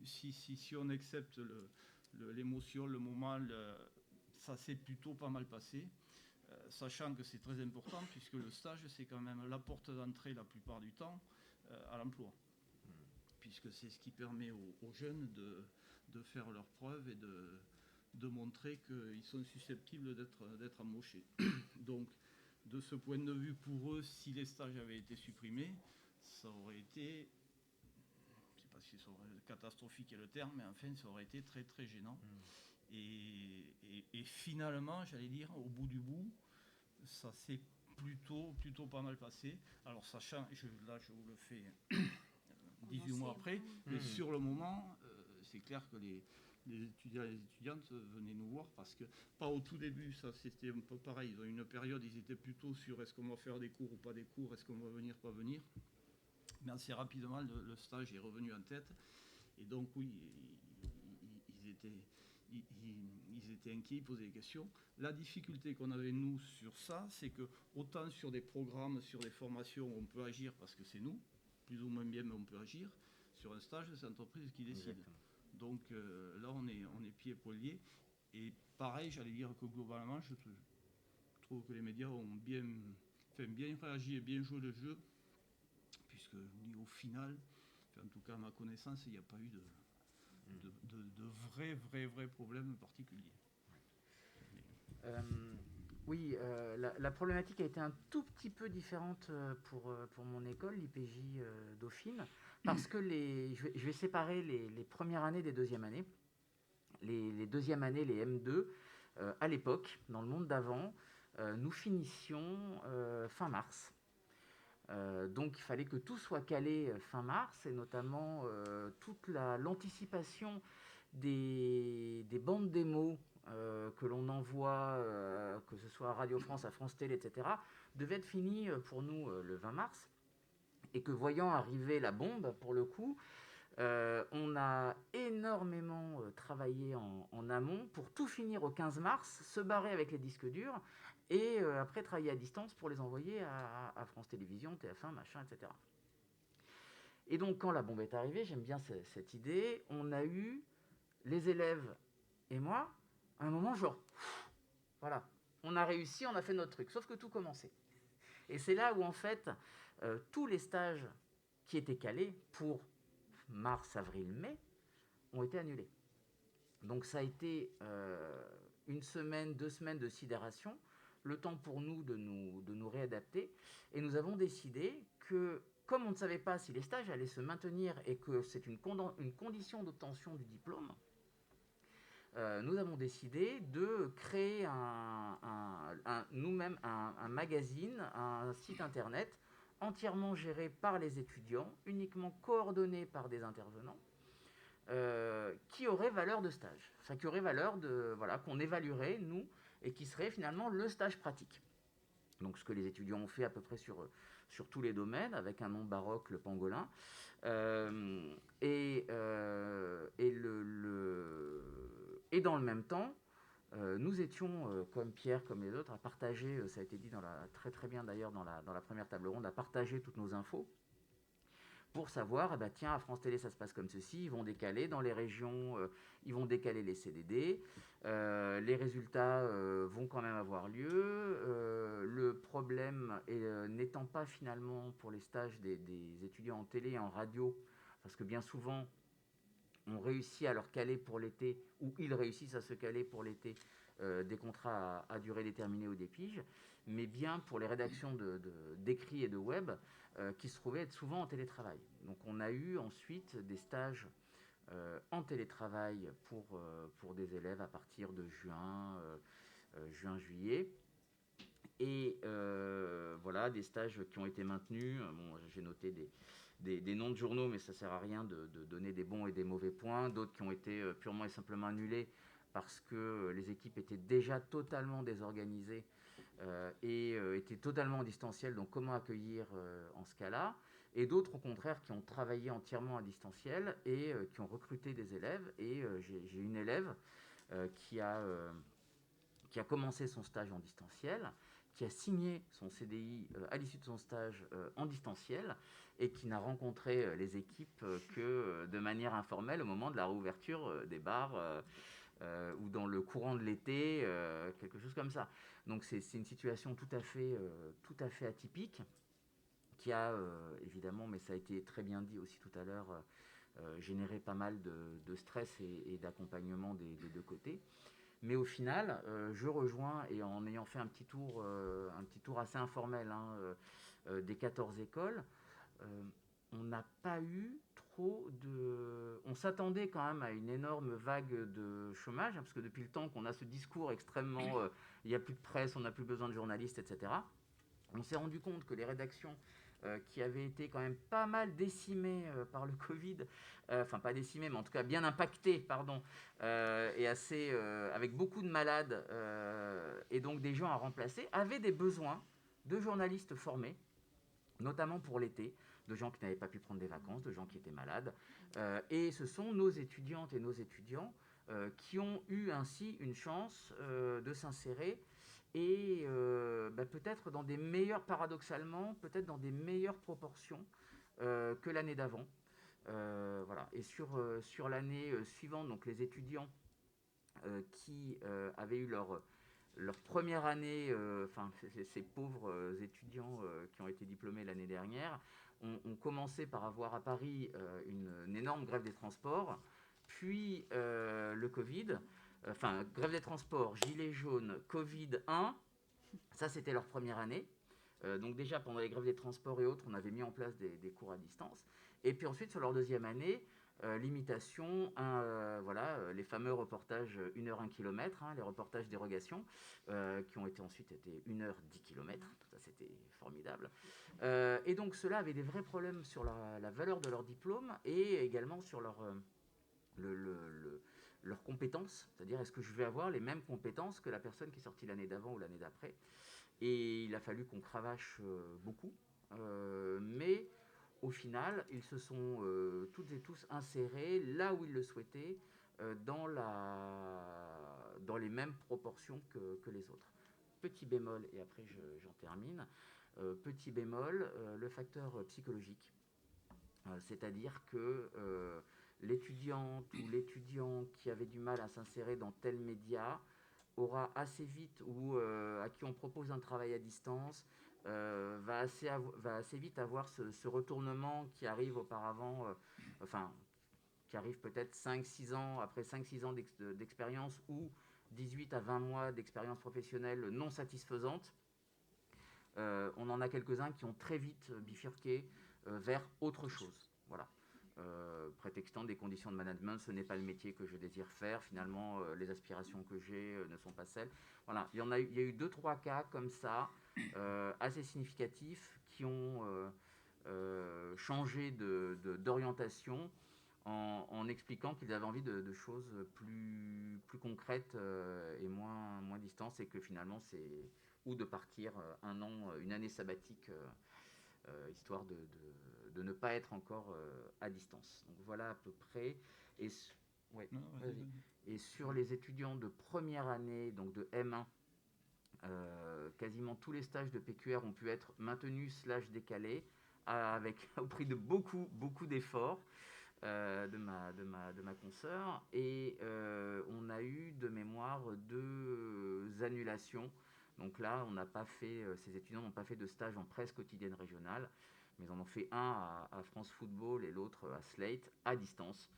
C: si on accepte l'émotion, le moment, ça s'est plutôt pas mal passé, sachant que c'est très important, puisque le stage, c'est quand même la porte d'entrée la plupart du temps à l'emploi, puisque c'est ce qui permet aux jeunes de faire leurs preuves et de montrer qu'ils sont susceptibles d'être embauchés. Donc, de ce point de vue, pour eux, si les stages avaient été supprimés, ça aurait été, je ne sais pas si ça aurait catastrophique est le terme, mais enfin, ça aurait été très très gênant. Et finalement, j'allais dire, au bout du bout, ça s'est plutôt pas mal passé. Alors, sachant, là, je vous le fais 18 mois après, mais sur le moment, c'est clair que les étudiants et les étudiantes venaient nous voir, parce que, pas au tout début, ça c'était un peu pareil, ils ont une période, ils étaient plutôt sur est-ce qu'on va faire des cours ou pas des cours, est-ce qu'on va venir, pas venir, mais assez rapidement le stage est revenu en tête, et donc oui, ils étaient inquiets, ils posaient des questions. La difficulté qu'on avait nous sur ça, c'est que autant sur des programmes, sur des formations, on peut agir parce que c'est nous, plus ou moins bien, mais on peut agir. Sur un stage, c'est l'entreprise qui décide. Exactement. Donc là, on est pieds et poings liés. Et pareil, j'allais dire que globalement, je trouve que les médias ont bien réagi et bien joué le jeu, puisque au final, en tout cas à ma connaissance, il n'y a pas eu de vrais problèmes particuliers.
D: Oui, la problématique a été un tout petit peu différente pour mon école, l'IPJ Dauphine, parce que je vais séparer les premières années des deuxièmes années. Les deuxièmes années, les M2, à l'époque, dans le monde d'avant, nous finissions fin mars. Donc il fallait que tout soit calé fin mars, et notamment toute l'anticipation des bandes démos que l'on envoie, que ce soit à Radio France, à France Télé, etc., devait être fini pour nous le 20 mars. Et que voyant arriver la bombe, pour le coup, on a énormément travaillé en amont pour tout finir au 15 mars, se barrer avec les disques durs, et après travailler à distance pour les envoyer à France Télévisions, TF1, machin, etc. Et donc quand la bombe est arrivée, j'aime bien cette idée, on a eu, les élèves et moi, à un moment genre, voilà, on a réussi, on a fait notre truc, sauf que tout commençait. Et c'est là où en fait, tous les stages qui étaient calés pour mars, avril, mai, ont été annulés. Donc ça a été une semaine, 2 semaines de sidération, le temps pour nous de nous réadapter, et nous avons décidé que, comme on ne savait pas si les stages allaient se maintenir et que c'est une condition d'obtention du diplôme, nous avons décidé de créer nous-mêmes un magazine, un site internet entièrement géré par les étudiants, uniquement coordonné par des intervenants, qui aurait valeur de stage, enfin qui aurait valeur de voilà qu'on évaluerait nous et qui serait finalement le stage pratique. Donc ce que les étudiants ont fait à peu près sur tous les domaines, avec un nom baroque, le pangolin. Et dans le même temps, nous étions, comme Pierre, comme les autres, à partager, ça a été dit très très bien d'ailleurs dans la première table ronde, à partager toutes nos infos pour savoir, tiens, à France Télé, ça se passe comme ceci, ils vont décaler dans les régions, ils vont décaler les CDD, les résultats vont quand même avoir lieu. Le problème n'étant pas finalement pour les stages des étudiants en télé et en radio, parce que bien souvent, on réussit à leur caler pour l'été, ou ils réussissent à se caler pour l'été, des contrats à durée déterminée ou des piges, mais bien pour les rédactions d'écrit et de web, qui se trouvaient être souvent en télétravail. Donc on a eu ensuite des stages en télétravail pour des élèves à partir de juin-juillet. Et voilà, des stages qui ont été maintenus. Bon, j'ai noté des noms de journaux, mais ça ne sert à rien de donner des bons et des mauvais points. D'autres qui ont été purement et simplement annulés parce que les équipes étaient déjà totalement désorganisées et étaient totalement en distanciel. Donc comment accueillir en ce cas-là? Et d'autres, au contraire, qui ont travaillé entièrement à distanciel et qui ont recruté des élèves. Et j'ai une élève qui a commencé son stage en distanciel, qui a signé son CDI à l'issue de son stage en distanciel et qui n'a rencontré les équipes que de manière informelle au moment de la réouverture des bars ou dans le courant de l'été, quelque chose comme ça. Donc c'est une situation tout à fait atypique qui a évidemment, mais ça a été très bien dit aussi tout à l'heure, généré pas mal de stress et d'accompagnement des deux côtés. Mais au final, je rejoins, et en ayant fait un petit tour assez informel des 14 écoles, on n'a pas eu trop de... On s'attendait quand même à une énorme vague de chômage, parce que depuis le temps qu'on a ce discours extrêmement... il n'y a plus de presse, on n'a plus besoin de journalistes, etc. On s'est rendu compte que les rédactions qui avaient été quand même pas mal décimées par le Covid, enfin pas décimées, mais en tout cas bien impactées, pardon, et assez, avec beaucoup de malades, et donc des gens à remplacer, avaient des besoins de journalistes formés, notamment pour l'été, de gens qui n'avaient pas pu prendre des vacances, de gens qui étaient malades. Et ce sont nos étudiantes et nos étudiants qui ont eu ainsi une chance de s'insérer et peut-être dans des meilleures, paradoxalement, peut-être dans des meilleures proportions que l'année d'avant. Voilà. Et sur l'année suivante, donc les étudiants qui avaient eu leur première année, ces pauvres étudiants qui ont été diplômés l'année dernière, ont commencé par avoir à Paris une énorme grève des transports, puis le Covid, grève des transports, gilets jaunes, Covid 1, ça c'était leur première année. Donc déjà pendant les grèves des transports et autres, on avait mis en place des cours à distance. Et puis ensuite sur leur deuxième année, limitation, les fameux reportages 1h 1 km, les reportages dérogation, qui ont ensuite été 1h 10 km, ça c'était formidable. Et donc ceux-là avaient des vrais problèmes sur la valeur de leur diplôme et également sur leurs compétences, c'est-à-dire est-ce que je vais avoir les mêmes compétences que la personne qui est sortie l'année d'avant ou l'année d'après. Et il a fallu qu'on cravache beaucoup, mais au final, ils se sont toutes et tous insérés là où ils le souhaitaient, dans les mêmes proportions que les autres. Petit bémol, et après j'en termine, petit bémol, le facteur psychologique. C'est-à-dire que l'étudiante ou l'étudiant qui avait du mal à s'insérer dans tel média aura assez vite, ou à qui on propose un travail à distance, va assez vite avoir ce retournement qui arrive auparavant, qui arrive peut-être 5-6 ans, après 5-6 ans d'expérience ou 18 à 20 mois d'expérience professionnelle non satisfaisante. On en a quelques-uns qui ont très vite bifurqué vers autre chose. Voilà. prétextant des conditions de management, ce n'est pas le métier que je désire faire, finalement les aspirations que j'ai ne sont pas celles. Voilà, il y a eu 2-3 cas comme ça, assez significatifs, qui ont changé d'orientation en expliquant qu'ils avaient envie de choses plus concrètes et moins distantes, et que finalement c'est ou de partir un an, une année sabbatique, histoire de ne pas être encore à distance. Donc voilà à peu près. Et, ouais,
C: Non, vas-y, vas-y.
D: et sur les étudiants de première année, donc de M1, quasiment tous les stages de PQR ont pu être maintenus / décalés au prix de beaucoup d'efforts de ma consoeur. Et on a eu de mémoire 2 annulations. Donc là, on n'a pas fait, ces étudiants n'ont pas fait de stage en presse quotidienne régionale, mais ils en ont fait un à France Football et l'autre à Slate, à distance.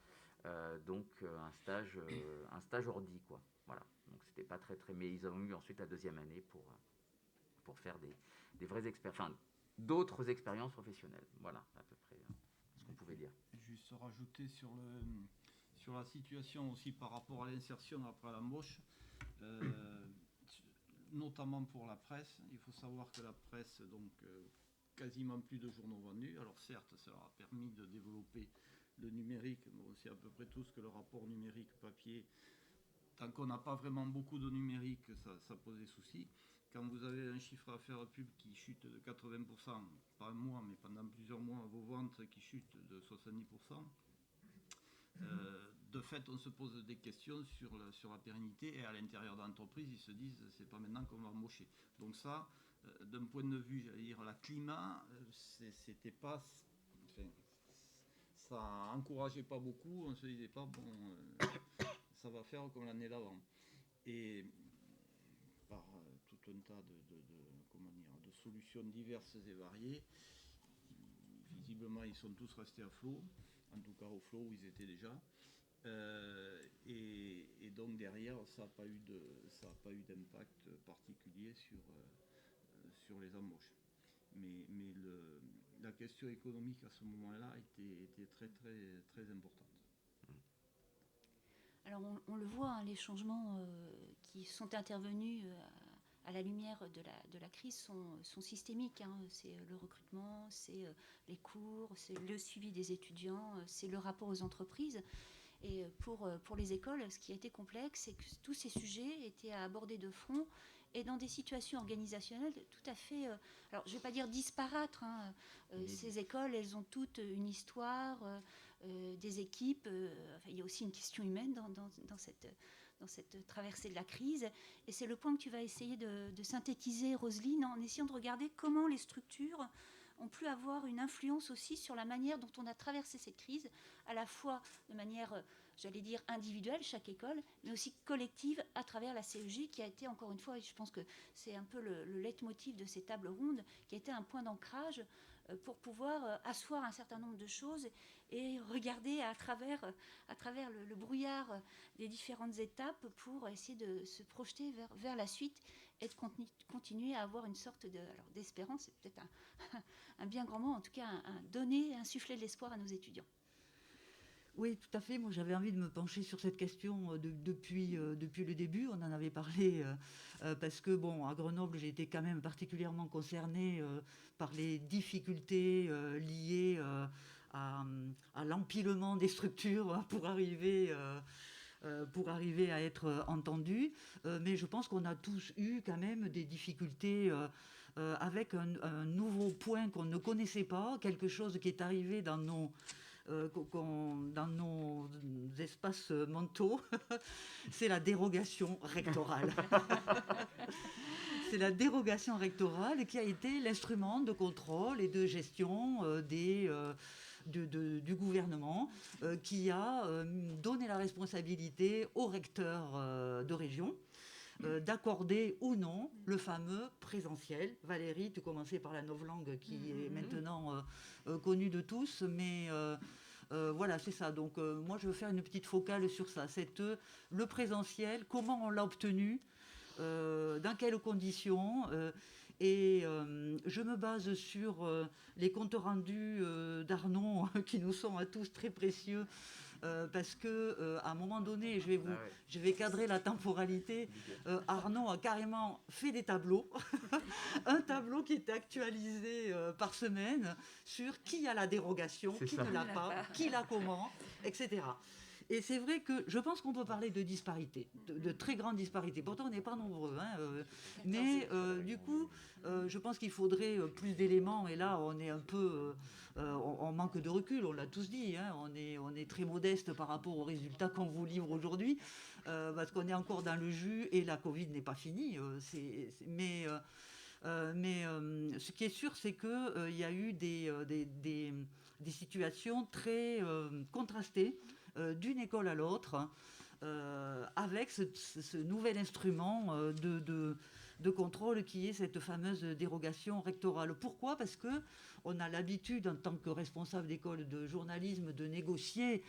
D: Donc un stage ordi, quoi. Voilà. Donc c'était pas très. Mais ils ont eu ensuite la 2e année pour faire des vraies expériences, enfin d'autres expériences professionnelles. Voilà à peu près ce qu'on pouvait dire.
C: Juste rajouter sur la situation aussi par rapport à l'insertion après l'embauche, notamment pour la presse. Il faut savoir que la presse, donc quasiment plus de journaux vendus. Alors certes, ça leur a permis de développer le numérique, mais on sait à peu près tous que le rapport numérique papier, tant qu'on n'a pas vraiment beaucoup de numérique, ça pose des soucis. Quand vous avez un chiffre d'affaires pub qui chute de 80%, pas un mois, mais pendant plusieurs mois, vos ventes qui chutent de 70%, de fait, on se pose des questions sur la pérennité, et à l'intérieur de l'entreprise, ils se disent c'est pas maintenant qu'on va embaucher. Donc ça, d'un point de vue, j'allais dire, la climat, c'était pas... Enfin, ça encourageait pas beaucoup, on se disait pas, bon, ça va faire comme l'année d'avant. Et par tout un tas de solutions diverses et variées, visiblement, ils sont tous restés à flot, en tout cas au flot où ils étaient déjà. Et donc derrière, ça n'a pas eu d'impact particulier sur les embauches. Mais la question économique à ce moment-là était très très très importante.
A: Alors on le voit, hein, les changements qui sont intervenus à la lumière de la crise sont systémiques. Hein. C'est le recrutement, c'est les cours, c'est le suivi des étudiants, c'est le rapport aux entreprises. Et pour les écoles, ce qui a été complexe, c'est que tous ces sujets étaient à aborder de front et dans des situations organisationnelles tout à fait, alors je ne vais pas dire disparates, hein, ces écoles, elles ont toutes une histoire, des équipes, enfin, il y a aussi une question humaine dans cette traversée de la crise. Et c'est le point que tu vas essayer de synthétiser, Roselyne, en essayant de regarder comment les structures ont pu avoir une influence aussi sur la manière dont on a traversé cette crise, à la fois de manière, j'allais dire, individuelle, chaque école, mais aussi collective à travers la CEJ, qui a été, encore une fois, et je pense que c'est un peu le leitmotiv de ces tables rondes, qui a été un point d'ancrage pour pouvoir asseoir un certain nombre de choses et regarder à travers le brouillard des différentes étapes pour essayer de se projeter vers la suite et de continuer à avoir une sorte d'espérance, c'est peut-être un bien grand mot, en tout cas insuffler de l'espoir à nos étudiants.
E: Oui, tout à fait. Moi, j'avais envie de me pencher sur cette question depuis le début. On en avait parlé parce que, bon, à Grenoble, j'ai été quand même particulièrement concernée par les difficultés liées à l'empilement des structures pour arriver à être entendus. Mais je pense qu'on a tous eu quand même des difficultés avec un nouveau point qu'on ne connaissait pas, quelque chose qui est arrivé dans nos espaces mentaux, c'est la dérogation rectorale. C'est la dérogation rectorale qui a été l'instrument de contrôle et de gestion du gouvernement, qui a donné la responsabilité aux recteurs de région d'accorder ou non le fameux présentiel. Valérie, tu commençais par la novlangue qui est maintenant connue de tous, mais voilà, c'est ça. Donc moi, je veux faire une petite focale sur ça. C'est le présentiel, comment on l'a obtenu, dans quelles conditions, Et je me base sur les comptes rendus d'Arnaud qui nous sont à tous très précieux. Parce que à un moment donné, je vais cadrer la temporalité. Arnaud a carrément fait des tableaux, un tableau qui était actualisé par semaine sur qui a la dérogation, qui ne l'a pas, qui l'a comment, etc. Et c'est vrai que je pense qu'on peut parler de disparités, de très grandes disparités. Pourtant, on n'est pas nombreux. Mais du coup, je pense qu'il faudrait plus d'éléments. Et là, on est un peu... on manque de recul, on l'a tous dit. On est très modeste par rapport aux résultats qu'on vous livre aujourd'hui. Parce qu'on est encore dans le jus et la Covid n'est pas finie. Mais ce qui est sûr, c'est qu'il y a eu des situations très contrastées d'une école à l'autre, avec ce nouvel instrument de contrôle qui est cette fameuse dérogation rectorale. Pourquoi ? Parce qu'on a l'habitude, en tant que responsable d'école de journalisme, de négocier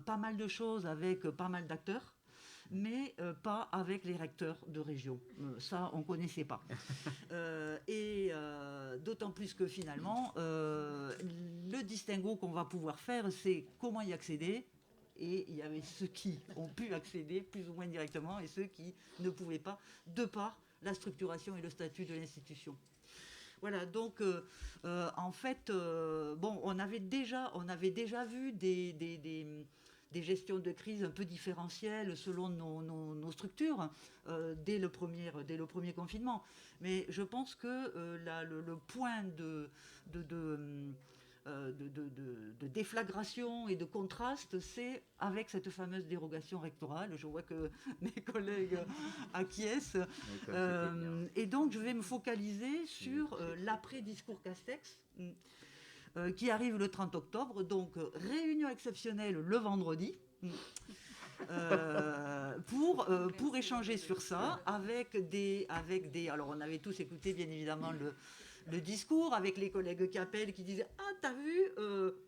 E: pas mal de choses avec pas mal d'acteurs, mais pas avec les recteurs de région. Ça, on ne connaissait pas. D'autant plus que finalement, le distinguo qu'on va pouvoir faire, c'est comment y accéder. Et il y avait ceux qui ont pu accéder plus ou moins directement et ceux qui ne pouvaient pas, de par la structuration et le statut de l'institution. Voilà, donc en fait, on avait déjà vu des gestions de crise un peu différentielles selon nos structures dès le premier confinement. Mais je pense que le point de déflagration et de contraste, c'est avec cette fameuse dérogation rectorale. Je vois que mes collègues acquiescent. Et donc, je vais me focaliser sur l'après-discours Castex, qui arrive le 30 octobre. Donc, réunion exceptionnelle le vendredi. Pour échanger sur ça avec des... Alors, on avait tous écouté, bien évidemment, le discours avec les collègues Capel qui disaient « Ah, t'as vu,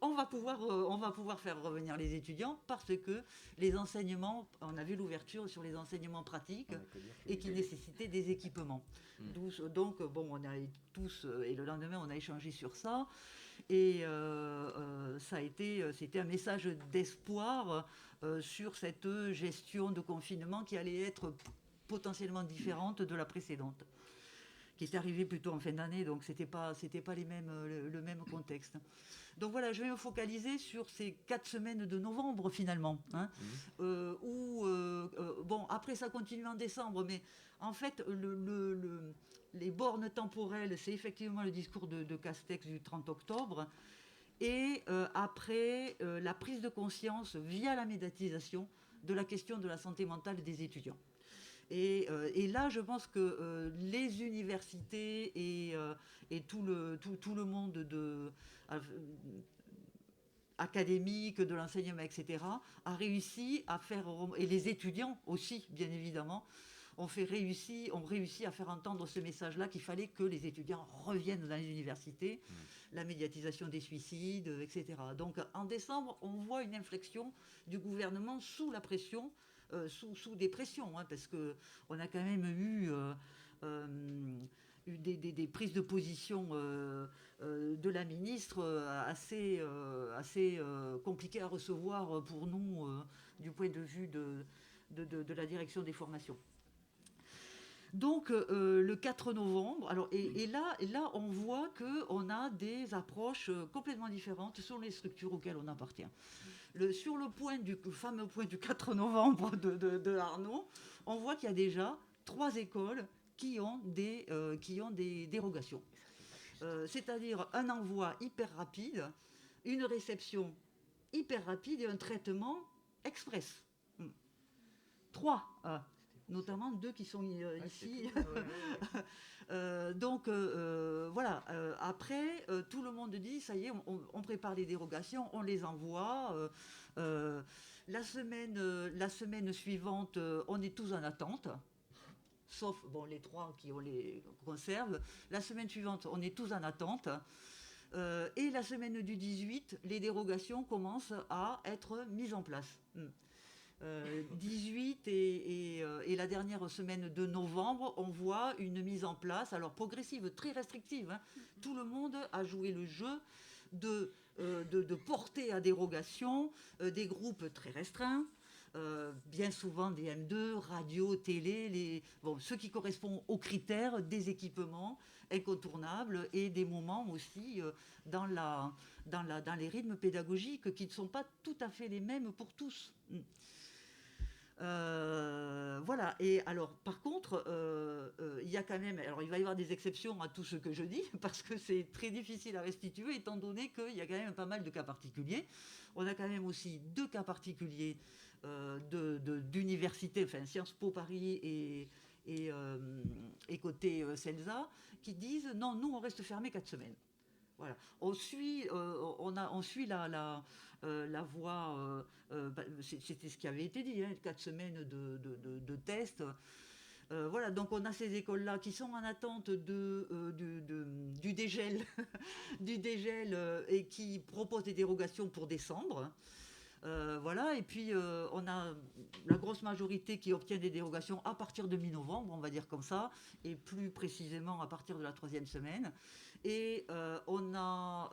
E: on va pouvoir faire revenir les étudiants parce que les enseignements, on a vu l'ouverture sur les enseignements pratiques et qui nécessitaient des équipements. » Donc, on a tous, et le lendemain, on a échangé sur ça. Et c'était un message d'espoir sur cette gestion de confinement qui allait être potentiellement différente de la précédente, qui est arrivée plutôt en fin d'année, donc c'était pas le même contexte. Donc voilà, je vais me focaliser sur ces 4 semaines de novembre finalement, où après ça continue en décembre, mais en fait les bornes temporelles, c'est effectivement le discours de Castex du 30 octobre, et après la prise de conscience via la médiatisation de la question de la santé mentale des étudiants. Et là, je pense que les universités et tout le monde académique, de l'enseignement, etc., a réussi à faire, et les étudiants aussi, bien évidemment, ont réussi à faire entendre ce message-là, qu'il fallait que les étudiants reviennent dans les universités, la médiatisation des suicides, etc. Donc en décembre, on voit une inflexion du gouvernement sous la pression, sous des pressions, parce qu'on a quand même eu des prises de position de la ministre assez compliquées à recevoir pour nous du point de vue de la direction des formations. Donc le 4 novembre, alors, et là on voit qu'on a des approches complètement différentes sur les structures auxquelles on appartient. Sur le fameux point du 4 novembre de Arnaud, on voit qu'il y a déjà 3 écoles qui ont des dérogations. C'est-à-dire un envoi hyper rapide, une réception hyper rapide et un traitement express. 3, notamment 2 qui sont ici. Donc voilà, après, tout le monde dit, ça y est, on prépare les dérogations, on les envoie. La semaine suivante, on est tous en attente. Sauf les 3 qui les conservent. La semaine suivante, on est tous en attente. Et la semaine du 18, les dérogations commencent à être mises en place. 18 et la dernière semaine de novembre, on voit une mise en place, alors progressive, très restrictive, hein. Tout le monde a joué le jeu de porter à dérogation des groupes très restreints, bien souvent des M2, radio, télé, ce qui correspond aux critères des équipements incontournables et des moments aussi dans les rythmes pédagogiques qui ne sont pas tout à fait les mêmes pour tous. Voilà, et alors par contre, il y a quand même, alors il va y avoir des exceptions à tout ce que je dis, parce que c'est très difficile à restituer, étant donné qu'il y a quand même pas mal de cas particuliers. On a quand même aussi 2 cas particuliers d'universités, enfin Sciences Po Paris et côté CELSA, qui disent non, nous on reste fermé 4 semaines. Voilà. On suit la voie, c'était ce qui avait été dit, hein, 4 semaines de tests. Voilà, donc on a ces écoles-là qui sont en attente du dégel, du dégel et qui proposent des dérogations pour décembre. Voilà, et puis on a la grosse majorité qui obtient des dérogations à partir de mi-novembre, on va dire comme ça, et plus précisément à partir de la 3e semaine. Et on a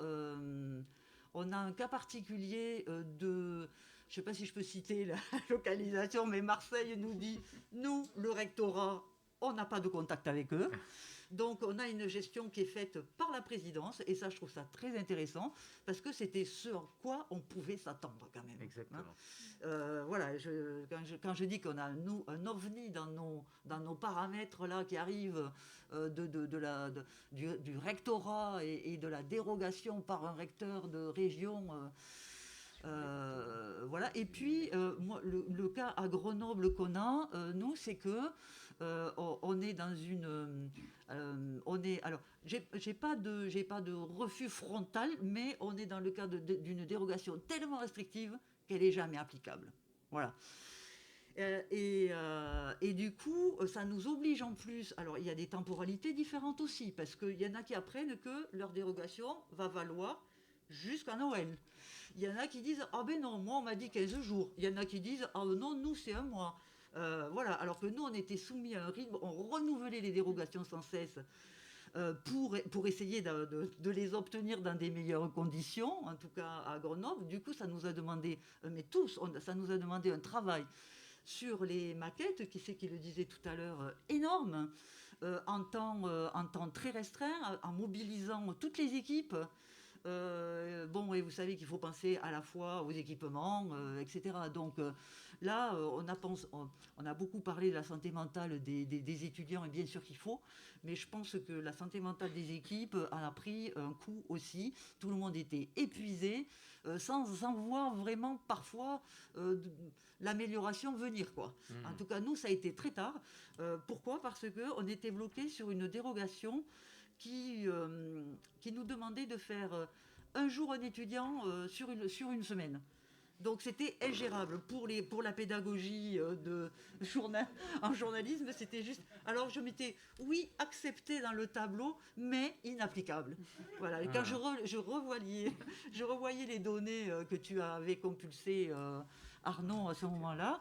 E: un cas particulier je ne sais pas si je peux citer la localisation, mais Marseille nous dit, nous, le rectorat, on n'a pas de contact avec eux. Donc on a une gestion qui est faite par la présidence, et ça je trouve ça très intéressant, parce que c'était ce à quoi on pouvait s'attendre quand même.
D: Exactement.
E: Voilà, quand je dis qu'on a nous un ovni dans nos paramètres là qui arrivent du rectorat et de la dérogation par un recteur de région. Voilà. Et puis moi, le cas à Grenoble qu'on a, nous, c'est que on est dans une, alors j'ai pas de refus frontal, mais on est dans le cas d'une dérogation tellement restrictive qu'elle est jamais applicable. Voilà. Et du coup, ça nous oblige en plus. Alors, il y a des temporalités différentes aussi, parce qu'il y en a qui apprennent que leur dérogation va valoir jusqu'à Noël. Il y en a qui disent « Ah ben non, moi on m'a dit 15 jours ». Il y en a qui disent « Ah non, nous c'est un mois ». Voilà, alors que nous on était soumis à un rythme, on renouvelait les dérogations sans cesse pour essayer de les obtenir dans des meilleures conditions, en tout cas à Grenoble. Du coup, ça nous a demandé, mais tous, ça nous a demandé un travail sur les maquettes, qui c'est qui le disait tout à l'heure, énorme, en temps très restreint, en mobilisant toutes les équipes. Bon, et vous savez qu'il faut penser à la fois aux équipements, etc. Donc là, on a beaucoup parlé de la santé mentale des étudiants, et bien sûr qu'il faut, mais je pense que la santé mentale des équipes a pris un coup aussi. Tout le monde était épuisé, sans voir vraiment parfois l'amélioration venir, quoi. En tout cas, nous, ça a été très tard. Pourquoi ? Parce qu'on était bloqué sur une dérogation qui nous demandait de faire un jour un étudiant sur une semaine. Donc c'était ingérable pour la pédagogie en journalisme, c'était juste. Alors je m'étais accepté dans le tableau, mais inapplicable. Voilà. Et quand je revoyais les données que tu avais compulsées, Arnaud, à ce moment-là.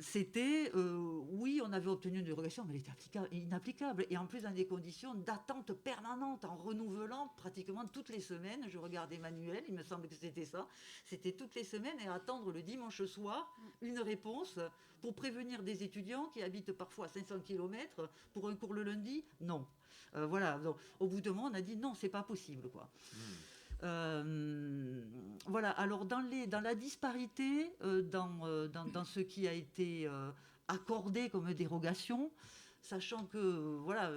E: C'était, on avait obtenu une dérogation, mais elle était inapplicable. Et en plus, dans des conditions d'attente permanente, en renouvelant pratiquement toutes les semaines. Je regardais Emmanuel, il me semble que c'était ça. C'était toutes les semaines, et attendre le dimanche soir une réponse pour prévenir des étudiants qui habitent parfois à 500 km pour un cours le lundi. Non. Voilà. Donc, au bout d'un moment, on a dit non, c'est pas possible, quoi. Voilà, alors dans la disparité, dans ce qui a été accordé comme dérogation, sachant que voilà,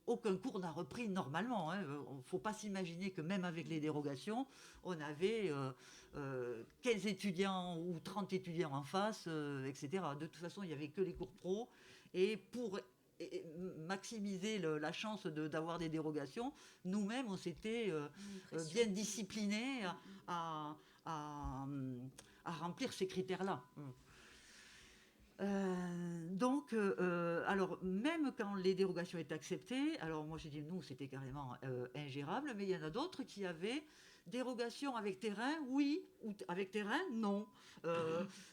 E: aucun cours n'a repris normalement. Il ne faut pas s'imaginer que même avec les dérogations, on avait 15 étudiants ou 30 étudiants en face, etc. De toute façon, il n'y avait que les cours pro. Et pour maximiser la chance d'avoir des dérogations, nous-mêmes, on s'était bien disciplinés à remplir ces critères-là. Alors, même quand les dérogations étaient acceptées, alors moi j'ai dit non, c'était carrément ingérable, mais il y en a d'autres qui avaient dérogation avec terrain, oui, ou avec terrain, non.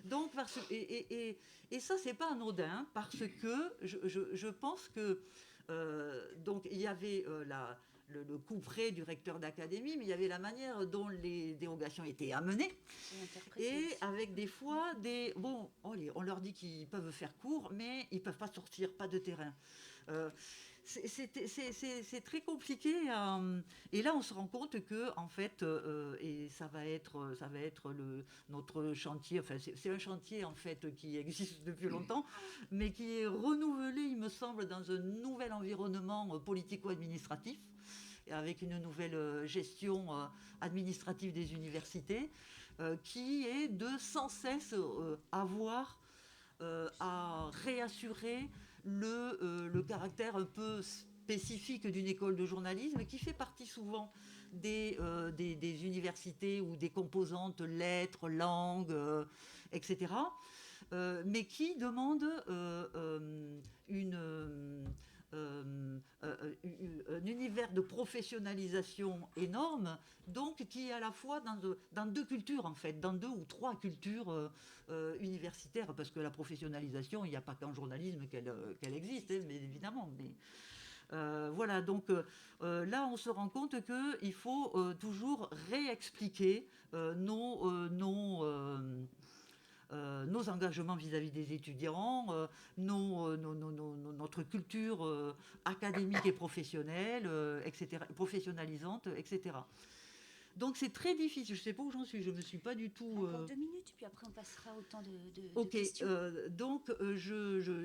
E: Donc, et ça, c'est pas anodin, parce que je pense que, donc, il y avait le couperet du recteur d'académie, mais il y avait la manière dont les dérogations étaient amenées. Et avec des fois bon, allez, on leur dit qu'ils peuvent faire court, mais ils peuvent pas sortir, pas de terrain. C'est très compliqué. Et là, on se rend compte que, en fait, et ça va être notre chantier. Enfin, c'est un chantier en fait qui existe depuis longtemps, mais qui est renouvelé, il me semble, dans un nouvel environnement politico-administratif, avec une nouvelle gestion administrative des universités, qui est de sans cesse avoir à réassurer le caractère un peu spécifique d'une école de journalisme qui fait partie souvent des universités ou des composantes lettres, langues, etc. Mais qui demande un univers de professionnalisation énorme, donc qui est à la fois dans deux cultures, en fait, dans deux ou trois cultures universitaires, parce que la professionnalisation, il n'y a pas qu'en journalisme qu'elle existe, hein, mais évidemment. Voilà, donc là, on se rend compte qu'il faut toujours réexpliquer nos engagements vis-à-vis des étudiants, notre culture académique et professionnelle, etc., professionnalisante, etc. Donc c'est très difficile. Je ne sais pas où j'en suis. Je ne me suis pas du tout.
A: Encore 2 minutes, puis après on passera au temps de
E: Ok.
A: questions.
E: Donc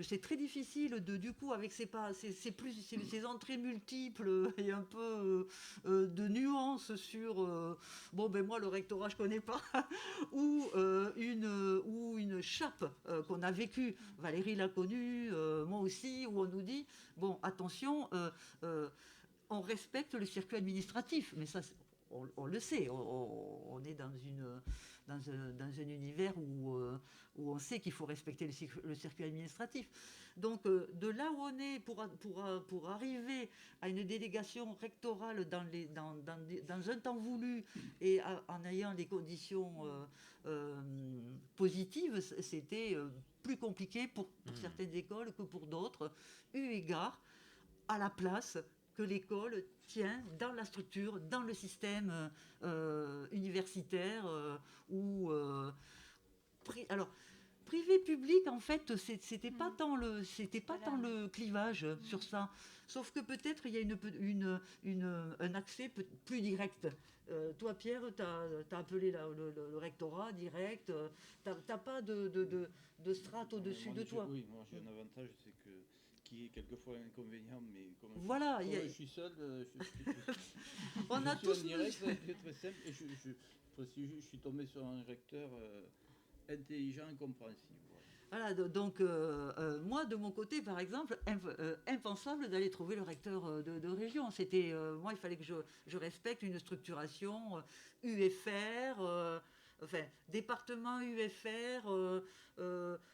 E: c'est très difficile du coup avec ces entrées multiples et un peu de nuances sur bon ben moi le rectorat je connais pas ou une chape qu'on a vécue. Valérie l'a connue, moi aussi, où on nous dit bon attention. On respecte le circuit administratif, mais ça, on le sait, on est dans un univers où on sait qu'il faut respecter le circuit administratif. Donc, de là où on est, pour arriver à une délégation rectorale dans un temps voulu et en ayant des conditions positives, c'était plus compliqué pour certaines écoles que pour d'autres, eu égard à la place que l'école tient dans la structure, dans le système universitaire alors privé-public, en fait, c'était pas tant le clivage sur ça. Sauf que peut-être il y a un accès plus direct. Toi, Pierre, tu as appelé le rectorat direct. T'as pas de strate au-dessus de toi.
C: Oui, moi j'ai un avantage, c'est que qui est quelquefois un inconvénient, mais comme
E: voilà,
C: je suis seul,
E: on a tous
C: en direct, c'est très simple. Et je suis tombé sur un recteur intelligent et compréhensible.
E: Voilà, donc moi de mon côté par exemple, impensable d'aller trouver le recteur de région. C'était moi il fallait que je respecte une structuration UFR, enfin département UFR,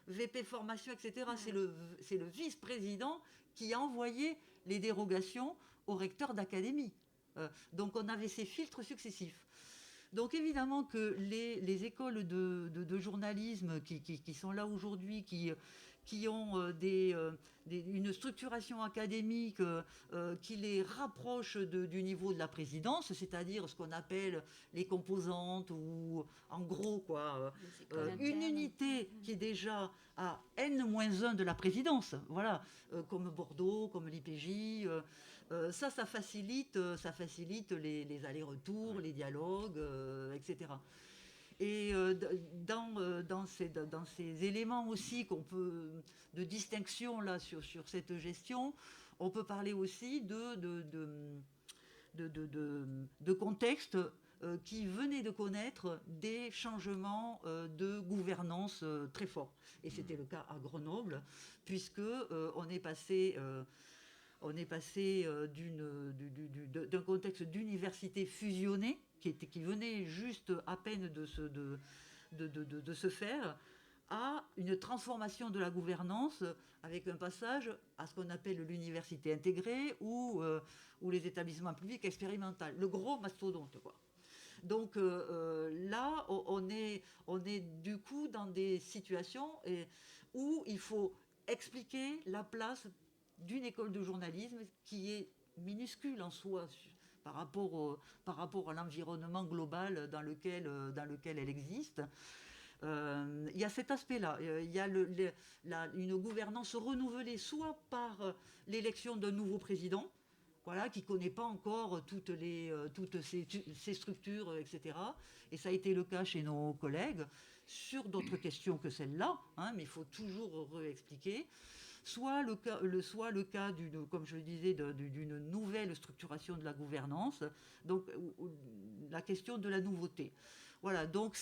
E: VP formation, etc. C'est le vice-président qui a envoyé les dérogations au recteur d'académie. Donc on avait ces filtres successifs. Donc évidemment que les écoles de journalisme qui sont là aujourd'hui, qui ont une structuration académique qui les rapproche du niveau de la présidence, c'est-à-dire ce qu'on appelle les composantes, ou en gros quoi, une unité qui est déjà à N-1 de la présidence, voilà, comme Bordeaux, comme l'IPJ. Ça facilite les allers-retours, les dialogues, etc. Et dans ces éléments aussi de distinction là sur cette gestion, on peut parler aussi de contexte qui venait de connaître des changements de gouvernance très forts. Et c'était le cas à Grenoble, puisque on est passé d'un contexte d'université fusionnée qui venait juste à peine de se faire, à une transformation de la gouvernance avec un passage à ce qu'on appelle l'université intégrée ou les établissements publics expérimentaux. Le gros mastodonte, quoi. Donc là, on est du coup dans des situations où il faut expliquer la place d'une école de journalisme qui est minuscule en soi par rapport à l'environnement global dans lequel elle existe. Il y a cet aspect-là. Il y a une gouvernance renouvelée, soit par l'élection d'un nouveau président, voilà, qui ne connaît pas encore toutes ces structures, etc. Et ça a été le cas chez nos collègues sur d'autres questions que celle-là, hein, mais il faut toujours réexpliquer. Soit le cas comme je le disais, d'une nouvelle structuration de la gouvernance, donc la question de la nouveauté. Voilà, donc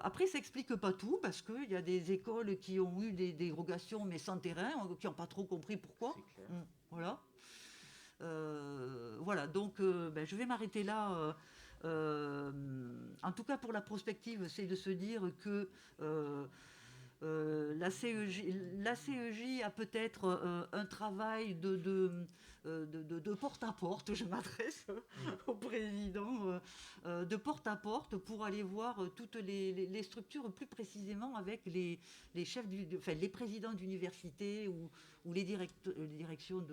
E: après, ça n'explique pas tout, parce qu'il y a des écoles qui ont eu des dérogations, mais sans terrain, qui n'ont pas trop compris pourquoi.
D: C'est clair.
E: Voilà. Voilà, donc je vais m'arrêter là. En tout cas, pour la prospective, c'est de se dire que la CEJ a peut-être un travail de porte-à-porte, je m'adresse au président, de porte-à-porte pour aller voir toutes les structures plus précisément avec les chefs, les présidents d'université ou les directions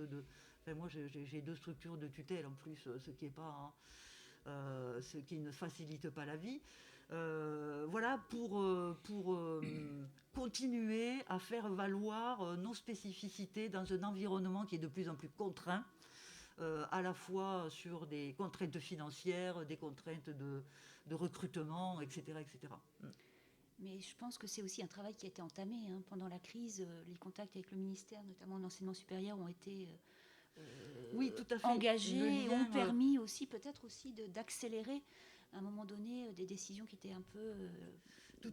E: moi j'ai 2 structures de tutelle en plus, ce qui ne facilite pas la vie. Voilà, pour continuer à faire valoir nos spécificités dans un environnement qui est de plus en plus contraint, à la fois sur des contraintes financières, des contraintes de recrutement, etc. etc.
A: Mais je pense que c'est aussi un travail qui a été entamé hein. Pendant la crise. Les contacts avec le ministère, notamment en enseignement supérieur, ont été
E: oui, tout à fait.
A: engagés et ont permis aussi peut-être aussi d'accélérer à un moment donné des décisions qui étaient un peu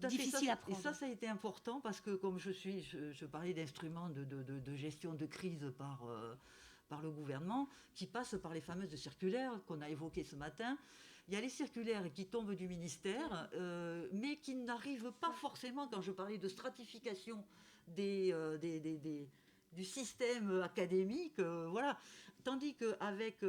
A: difficiles à prendre.
E: Et ça a été important parce que comme je parlais d'instruments de gestion de crise par le gouvernement, qui passent par les fameuses circulaires qu'on a évoquées ce matin. Il y a les circulaires qui tombent du ministère, mais qui n'arrivent pas forcément, quand je parlais de stratification du système académique, voilà. Tandis qu'avec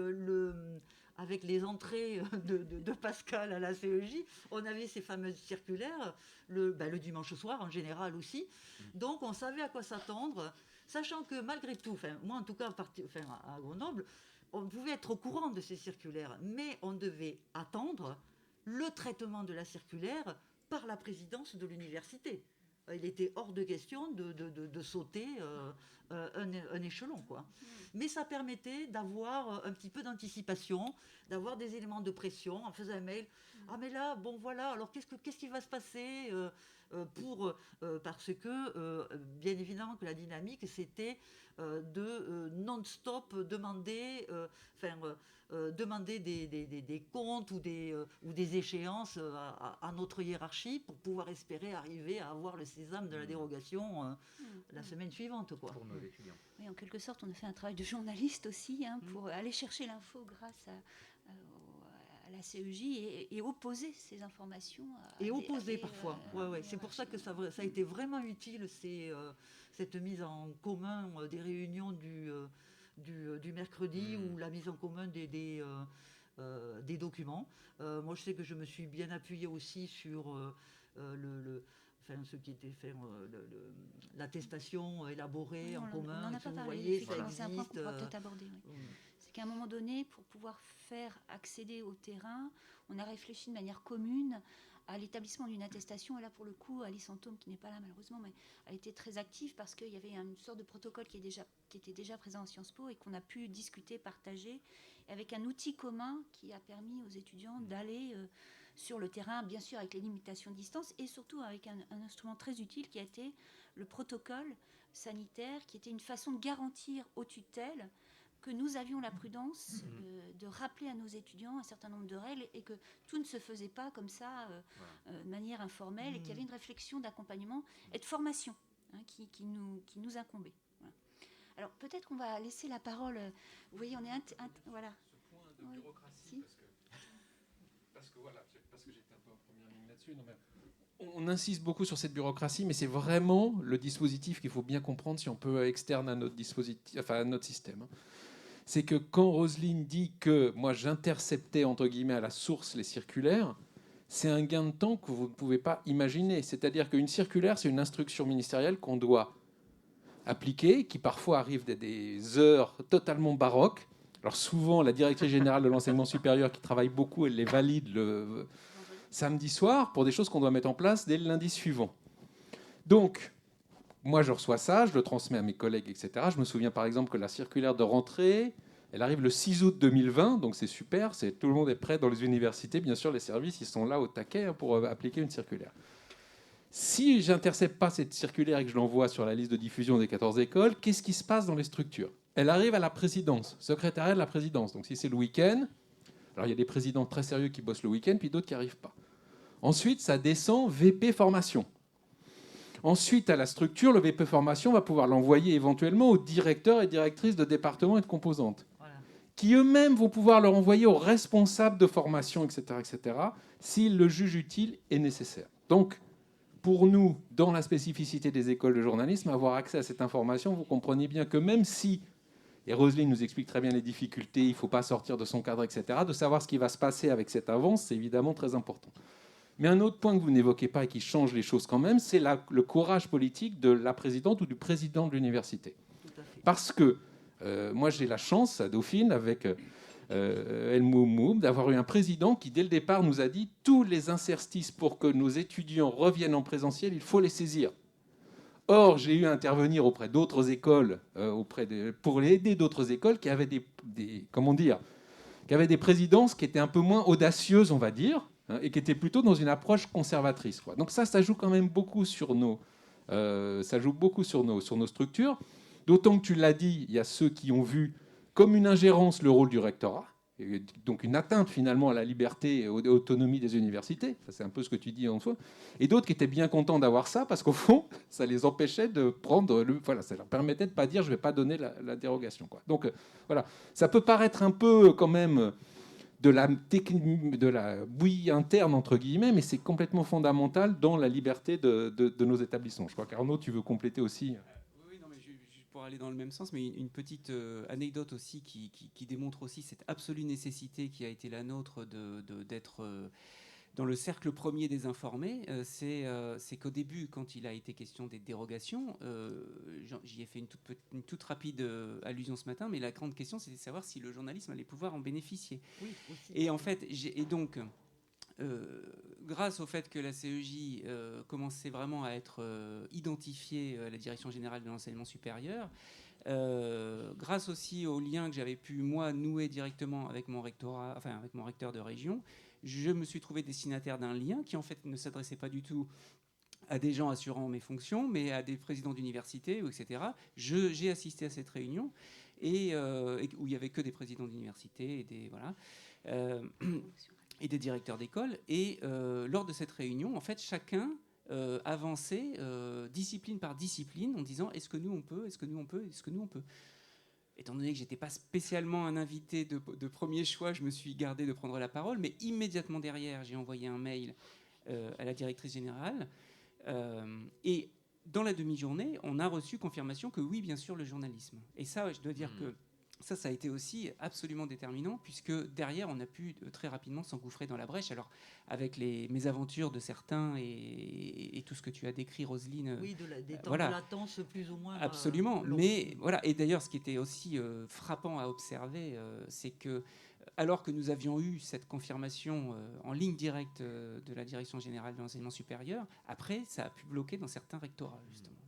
E: avec les entrées de Pascal à la CEJ, on avait ces fameuses circulaires, le dimanche soir en général aussi. Donc on savait à quoi s'attendre, sachant que malgré tout, moi en tout cas à Grenoble, on pouvait être au courant de ces circulaires, mais on devait attendre le traitement de la circulaire par la présidence de l'université. Il était hors de question de sauter un échelon, quoi. Mais ça permettait d'avoir un petit peu d'anticipation, d'avoir des éléments de pression en faisant un mail. Ah mais là, bon voilà, alors qu'est-ce qui va se passer parce que, bien évidemment que la dynamique, c'était de non-stop demander des comptes ou des échéances à notre hiérarchie pour pouvoir espérer arriver à avoir le sésame de la dérogation la semaine suivante, quoi.
D: Pour nos étudiants.
A: Oui, en quelque sorte, on a fait un travail de journaliste aussi hein, pour aller chercher l'info grâce à la CEJ et opposer ces informations.
E: Parfois. Ouais. C'est pour ça que ça a été vraiment utile, cette mise en commun des réunions du mercredi ou la mise en commun des documents. Moi, je sais que je me suis bien appuyée aussi sur ce qui était fait, l'attestation élaborée en commun.
A: On n'en a pas parlé.
E: Voyez,
A: C'est un point qu'on pourra peut-être aborder. Oui. C'est qu'à un moment donné, pour pouvoir faire accéder au terrain, on a réfléchi de manière commune à l'établissement d'une attestation. Et là, pour le coup, Alice Antôme, qui n'est pas là malheureusement, mais a été très active parce qu'il y avait une sorte de protocole qui était déjà présent à Sciences Po et qu'on a pu discuter, partager, avec un outil commun qui a permis aux étudiants d'aller sur le terrain, bien sûr avec les limitations de distance, et surtout avec un instrument très utile qui a été le protocole sanitaire, qui était une façon de garantir aux tutelles que nous avions la prudence de rappeler à nos étudiants un certain nombre de règles et que tout ne se faisait pas comme ça de manière informelle et qu'il y avait une réflexion d'accompagnement et de formation qui nous incombait. Voilà. Alors peut-être qu'on va laisser la parole. Vous voyez, on est voilà.
F: Ce point de bureaucratie, parce que j'étais un peu en première ligne là-dessus. Non, mais On insiste beaucoup sur cette bureaucratie, mais c'est vraiment le dispositif qu'il faut bien comprendre si on peut externe à notre dispositif, enfin à notre système. C'est que quand Roselyne dit que moi j'interceptais entre guillemets à la source les circulaires, c'est un gain de temps que vous ne pouvez pas imaginer. C'est-à-dire qu'une circulaire, c'est une instruction ministérielle qu'on doit appliquer, qui parfois arrive des heures totalement baroques. Alors souvent, la directrice générale de l'enseignement supérieur qui travaille beaucoup, elle les valide le samedi soir pour des choses qu'on doit mettre en place dès le lundi suivant. Donc, moi, je reçois ça, je le transmets à mes collègues, etc. Je me souviens par exemple que la circulaire de rentrée, elle arrive le 6 août 2020, donc c'est super, tout le monde est prêt dans les universités. Bien sûr, les services, ils sont là au taquet pour appliquer une circulaire. Si je n'intercepte pas cette circulaire et que je l'envoie sur la liste de diffusion des 14 écoles, qu'est-ce qui se passe dans les structures? Elle arrive à la présidence, secrétariat de la présidence. Donc si c'est le week-end, alors il y a des présidents très sérieux qui bossent le week-end, puis d'autres qui n'arrivent pas. Ensuite, ça descend VP formation. Ensuite, à la structure, le VP formation va pouvoir l'envoyer éventuellement aux directeurs et directrices de départements et de composantes, qui eux-mêmes vont pouvoir le renvoyer aux responsables de formation, etc., s'ils le jugent utile et nécessaire. Donc, pour nous, dans la spécificité des écoles de journalisme, avoir accès à cette information, vous comprenez bien que même si, et Roselyne nous explique très bien les difficultés, il ne faut pas sortir de son cadre, etc., de savoir ce qui va se passer avec cette avance, c'est évidemment très important. Mais un autre point que vous n'évoquez pas et qui change les choses quand même, c'est le courage politique de la présidente ou du président de l'université. Parce que moi, j'ai la chance, à Dauphine, avec El Moumoum, d'avoir eu un président qui, dès le départ, nous a dit tous les interstices pour que nos étudiants reviennent en présentiel, il faut les saisir. Or, j'ai eu à intervenir auprès d'autres écoles, pour aider d'autres écoles qui avaient qui avaient des présidences qui étaient un peu moins audacieuses, on va dire, et qui étaient plutôt dans une approche conservatrice. Donc ça joue quand même beaucoup sur nos structures. D'autant que tu l'as dit, il y a ceux qui ont vu comme une ingérence le rôle du rectorat, et donc une atteinte finalement à la liberté et à l'autonomie des universités. Ça, c'est un peu ce que tu dis en soi. Et d'autres qui étaient bien contents d'avoir ça parce qu'au fond, ça les empêchait de prendre ça leur permettait de ne pas dire je ne vais pas donner la dérogation, quoi. Donc voilà, ça peut paraître un peu quand même de la bouillie interne, entre guillemets, mais c'est complètement fondamental dans la liberté de nos établissements. Je crois qu'Arnaud, tu veux compléter aussi.
G: Oui, non, mais pour aller dans le même sens, mais une petite anecdote aussi qui démontre aussi cette absolue nécessité qui a été la nôtre d'être dans le cercle premier des informés, c'est qu'au début, quand il a été question des dérogations, j'y ai fait une toute rapide allusion ce matin, mais la grande question, c'était de savoir si le journalisme allait pouvoir en bénéficier. Oui, aussi. Et en fait, donc, grâce au fait que la CEJ commençait vraiment à être identifiée à la Direction générale de l'enseignement supérieur, grâce aussi aux liens que j'avais pu, moi, nouer directement avec mon rectorat, enfin avec mon recteur de région, je me suis trouvé destinataire d'un lien qui, en fait, ne s'adressait pas du tout à des gens assurant mes fonctions, mais à des présidents d'université, etc. J'ai assisté à cette réunion et où il n'y avait que des présidents d'université et des directeurs d'école. Et lors de cette réunion, en fait, chacun avançait discipline par discipline en disant est-ce que nous on peut, est-ce que nous on peut, est-ce que nous on peut. Étant donné que je n'étais pas spécialement un invité de premier choix, je me suis gardé de prendre la parole, mais immédiatement derrière, j'ai envoyé un mail à la directrice générale. Et dans la demi-journée, on a reçu confirmation que oui, bien sûr, le journalisme. Et ça, je dois dire que ça a été aussi absolument déterminant, puisque derrière, on a pu très rapidement s'engouffrer dans la brèche. Alors, avec les mésaventures de certains et tout ce que tu as décrit, Roselyne.
E: Oui, des temps de latence plus ou moins.
G: Absolument. Mais voilà. Et d'ailleurs, ce qui était aussi frappant à observer, c'est que, alors que nous avions eu cette confirmation en ligne directe de la Direction générale de l'enseignement supérieur, après, ça a pu bloquer dans certains rectorats, justement.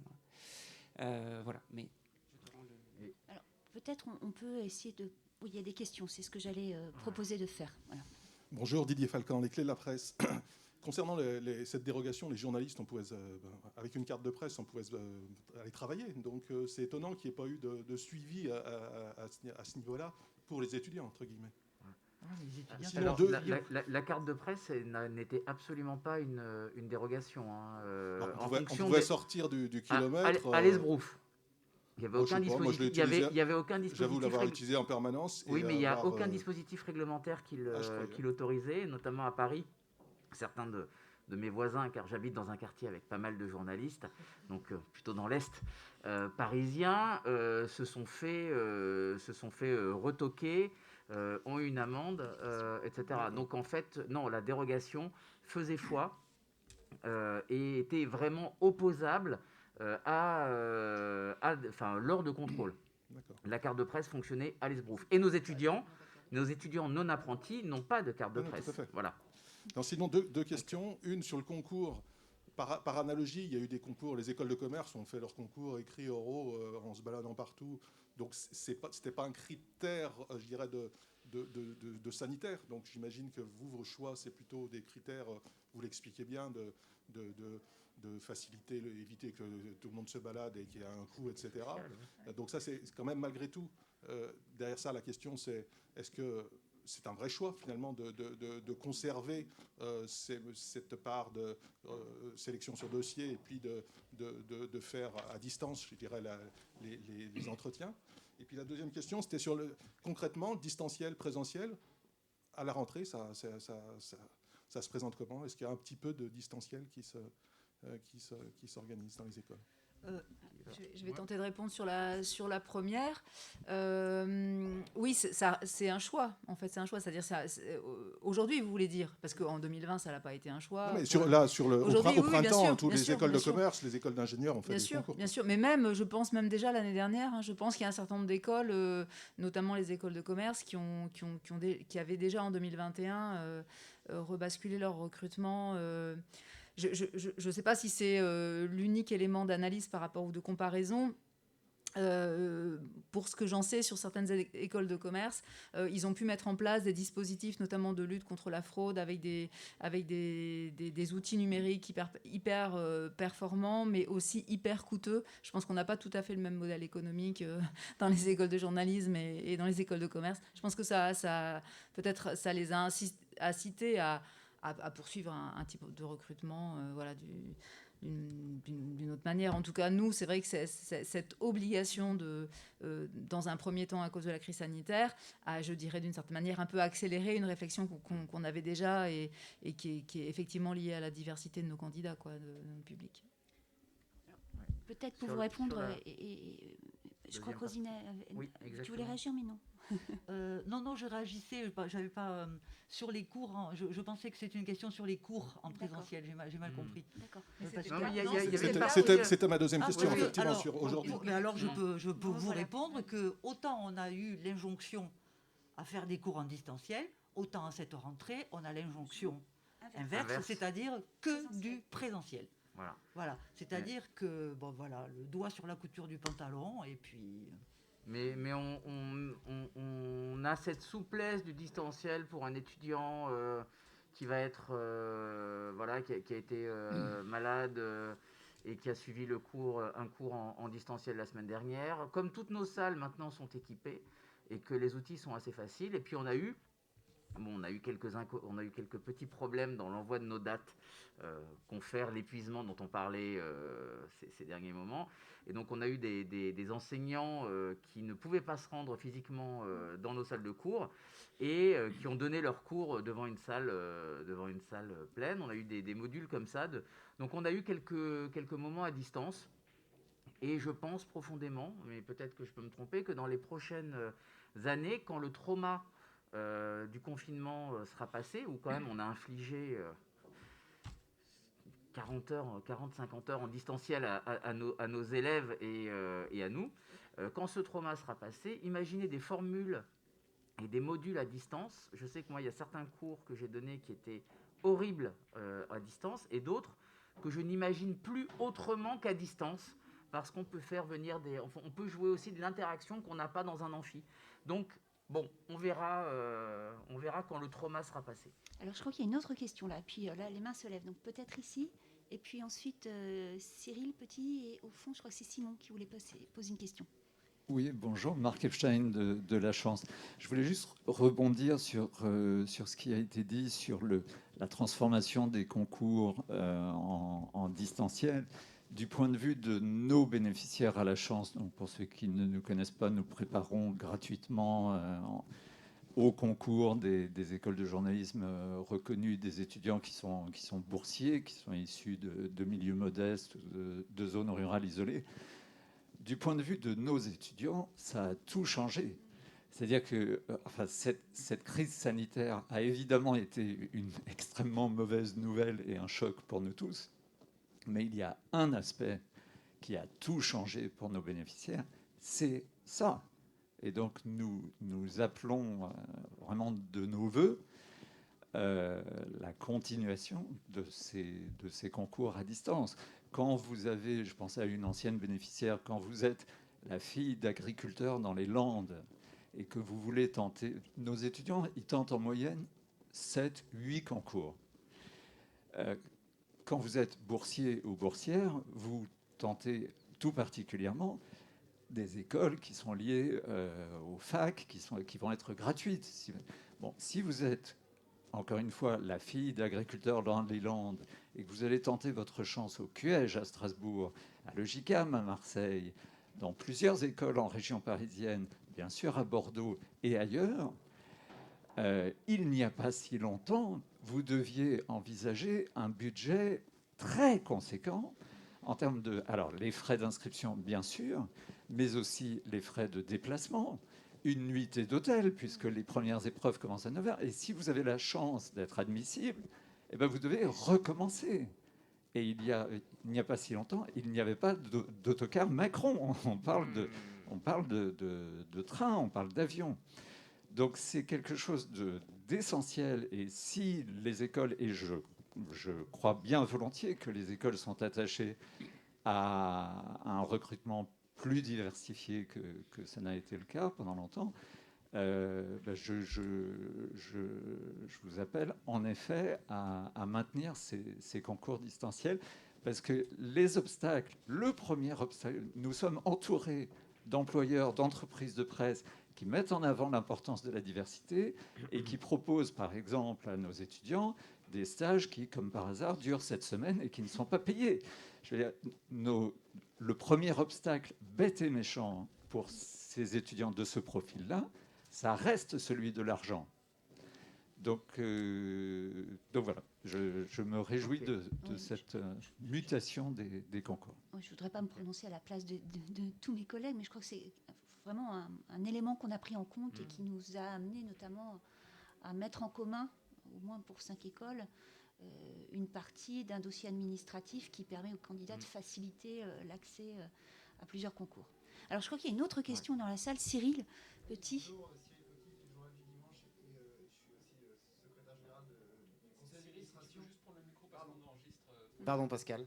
G: Voilà. Mais
A: alors, peut-être on peut essayer de... Oui, il y a des questions, c'est ce que j'allais proposer de faire. Voilà.
H: Bonjour, Didier Falcan, les clés de la presse. Concernant cette dérogation, les journalistes, avec une carte de presse, on pouvait aller travailler. Donc c'est étonnant qu'il n'y ait pas eu de suivi à ce niveau-là pour les étudiants, entre guillemets.
D: Alors, la carte de presse n'était absolument pas une dérogation.
H: On pouvait sortir du kilomètre.
D: À l'Esbrouf. Il n'y avait aucun dispositif. Il y avait aucun dispositif.
H: J'avoue l'avoir utilisé en permanence.
D: Oui, mais il n'y a aucun dispositif réglementaire qui l'autorisait, notamment à Paris. Certains de mes voisins, car j'habite dans un quartier avec pas mal de journalistes, donc plutôt dans l'Est parisien, se sont fait retoquer, ont eu une amende, etc. Donc en fait, non, la dérogation faisait foi et était vraiment opposable lors de contrôle.
H: D'accord.
D: La carte de presse fonctionnait à l'esbrouf. Et nos étudiants non apprentis n'ont pas de carte de
H: Non,
D: presse.
H: tout à fait.
D: Voilà.
H: Non, sinon, deux questions. Une sur le concours. Par analogie, il y a eu des concours. Les écoles de commerce ont fait leurs concours écrits, oraux, en se baladant partout. Donc, c'était pas un critère, je dirais, de sanitaire. Donc, j'imagine que vos choix, c'est plutôt des critères, vous l'expliquez bien, de faciliter, éviter que tout le monde se balade et qu'il y ait un coût, etc. Donc ça, c'est quand même malgré tout. Derrière ça, la question, c'est est-ce que c'est un vrai choix, finalement, de conserver cette part de sélection sur dossier et puis de faire à distance, je dirais, les entretiens. Et puis la deuxième question, c'était sur concrètement, distanciel, présentiel. À la rentrée, ça se présente comment? Est-ce qu'il y a un petit peu de distanciel qui s'organise dans les écoles?
B: Je vais tenter de répondre sur la première. Oui, c'est un choix, en fait, c'est un choix. C'est-à-dire, aujourd'hui, vous voulez dire, parce qu'en 2020, ça n'a pas été un choix.
H: Non, mais au printemps, toutes les écoles de commerce, les écoles d'ingénieurs ont fait des concours.
B: Bien sûr, mais je pense même déjà l'année dernière, je pense qu'il y a un certain nombre d'écoles, notamment les écoles de commerce, qui avaient déjà en 2021 rebasculé leur recrutement. Je ne sais pas si c'est l'unique élément d'analyse par rapport ou de comparaison. Pour ce que j'en sais, sur certaines écoles de commerce, ils ont pu mettre en place des dispositifs, notamment de lutte contre la fraude, avec des outils numériques hyper performants, mais aussi hyper coûteux. Je pense qu'on n'a pas tout à fait le même modèle économique dans les écoles de journalisme et dans les écoles de commerce. Je pense que ça peut-être, ça les a incités à poursuivre un type de recrutement d'une autre manière. En tout cas, nous, c'est vrai que cette obligation dans un premier temps, à cause de la crise sanitaire, a, je dirais d'une certaine manière, un peu accéléré une réflexion qu'on avait déjà et qui est effectivement liée à la diversité de nos candidats, de notre public.
A: Peut-être pour vous répondre, je crois que Rosine, tu voulais réagir, mais non.
E: Non, je réagissais, j'avais pas sur les cours. Je pensais que c'était une question sur les cours en présentiel. J'ai mal compris.
A: D'accord.
H: C'était ma deuxième question, effectivement,
E: alors,
H: sur aujourd'hui.
E: Mais alors, je peux vous répondre que autant on a eu l'injonction à faire des cours en distanciel, autant à cette rentrée, on a l'injonction inverse. C'est-à-dire que du présentiel. Voilà. C'est-à-dire que le doigt sur la couture du pantalon et puis.
D: Mais on a cette souplesse du distanciel pour un étudiant qui va être qui a été malade et qui a suivi un cours en distanciel la semaine dernière. Comme toutes nos salles maintenant sont équipées et que les outils sont assez faciles. Et puis on a eu quelques petits problèmes dans l'envoi de nos dates, confère l'épuisement dont on parlait ces derniers moments. Et donc on a eu des enseignants qui ne pouvaient pas se rendre physiquement dans nos salles de cours et qui ont donné leurs cours devant une salle pleine. On a eu des modules comme ça. Donc on a eu quelques moments à distance. Et je pense profondément, mais peut-être que je peux me tromper, que dans les prochaines années, quand le trauma du confinement sera passé, où quand même on a infligé 40-50 heures en distanciel à nos élèves et à nous, quand ce trauma sera passé, imaginez des formules et des modules à distance. Je sais que moi, il y a certains cours que j'ai donnés qui étaient horribles à distance et d'autres que je n'imagine plus autrement qu'à distance, parce qu'on peut faire venir on peut jouer aussi de l'interaction qu'on n'a pas dans un amphi. Donc, on verra quand le trauma sera passé.
A: Alors, je crois qu'il y a une autre question là. Puis là, les mains se lèvent. Donc, peut-être ici. Et puis ensuite, Cyril Petit. Et au fond, je crois que c'est Simon qui voulait poser une question.
I: Oui, bonjour. Marc Epstein de La Chance. Je voulais juste rebondir sur ce qui a été dit sur la transformation des concours en distanciel. Du point de vue de nos bénéficiaires à La Chance, donc pour ceux qui ne nous connaissent pas, nous préparons gratuitement au concours des écoles de journalisme reconnues des étudiants qui sont boursiers, qui sont issus de milieux modestes, de zones rurales isolées. Du point de vue de nos étudiants, ça a tout changé. C'est-à-dire que cette crise sanitaire a évidemment été une extrêmement mauvaise nouvelle et un choc pour nous tous. Mais il y a un aspect qui a tout changé pour nos bénéficiaires, c'est ça. Et donc nous appelons vraiment de nos voeux la continuation de ces concours à distance. Quand vous avez, je pense à une ancienne bénéficiaire, quand vous êtes la fille d'agriculteur dans les Landes et que vous voulez tenter, nos étudiants, ils tentent en moyenne 7, 8 concours. Quand vous êtes boursier ou boursière, vous tentez tout particulièrement des écoles qui sont liées aux facs, qui vont être gratuites. Si vous êtes, encore une fois, la fille d'agriculteur dans les Landes et que vous allez tenter votre chance au QEJ à Strasbourg, à l'EJCAM à Marseille, dans plusieurs écoles en région parisienne, bien sûr à Bordeaux et ailleurs, il n'y a pas si longtemps, vous deviez envisager un budget très conséquent en termes de... Alors, les frais d'inscription, bien sûr, mais aussi les frais de déplacement, une nuitée d'hôtel, puisque les premières épreuves commencent à 9h. Et si vous avez la chance d'être admissible, eh bien, vous devez recommencer. Et il n'y a pas si longtemps, il n'y avait pas d'autocar Macron. On parle de train, on parle d'avion. Donc c'est quelque chose d'essentiel. Et si les écoles, et je crois bien volontiers que les écoles sont attachées à un recrutement plus diversifié que ça n'a été le cas pendant longtemps, je vous appelle en effet à maintenir ces concours distanciels, parce que les obstacles, le premier obstacle, nous sommes entourés d'employeurs, d'entreprises de presse qui mettent en avant l'importance de la diversité et qui proposent, par exemple, à nos étudiants des stages qui, comme par hasard, durent 7 semaines et qui ne sont pas payés. Je veux dire, le premier obstacle bête et méchant pour ces étudiants de ce profil-là, ça reste celui de l'argent. Donc voilà, je me réjouis de cette mutation des concours.
A: Je ne voudrais pas me prononcer à la place de tous mes collègues, mais je crois que c'est vraiment un élément qu'on a pris en compte et qui nous a amené notamment à mettre en commun, au moins pour 5 écoles, une partie d'un dossier administratif qui permet aux candidats de faciliter l'accès à plusieurs concours. Alors je crois qu'il y a une autre question dans la salle. Cyril Petit.
J: Pardon Pascal.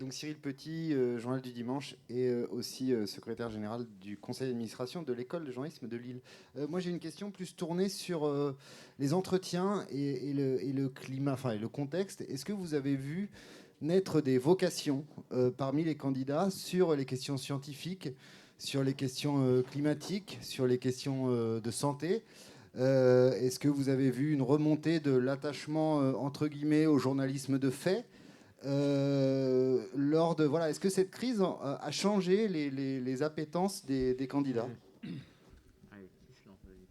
J: Donc Cyril Petit, Journal du Dimanche, et aussi secrétaire général du conseil d'administration de l'école de journalisme de Lille. Moi j'ai une question plus tournée sur les entretiens et le climat, enfin et le contexte. Est-ce que vous avez vu naître des vocations parmi les candidats sur les questions scientifiques, sur les questions climatiques, sur les questions de santé? Est-ce que vous avez vu une remontée de l'attachement entre guillemets au journalisme de fait? Est-ce que cette crise a changé les appétences des candidats?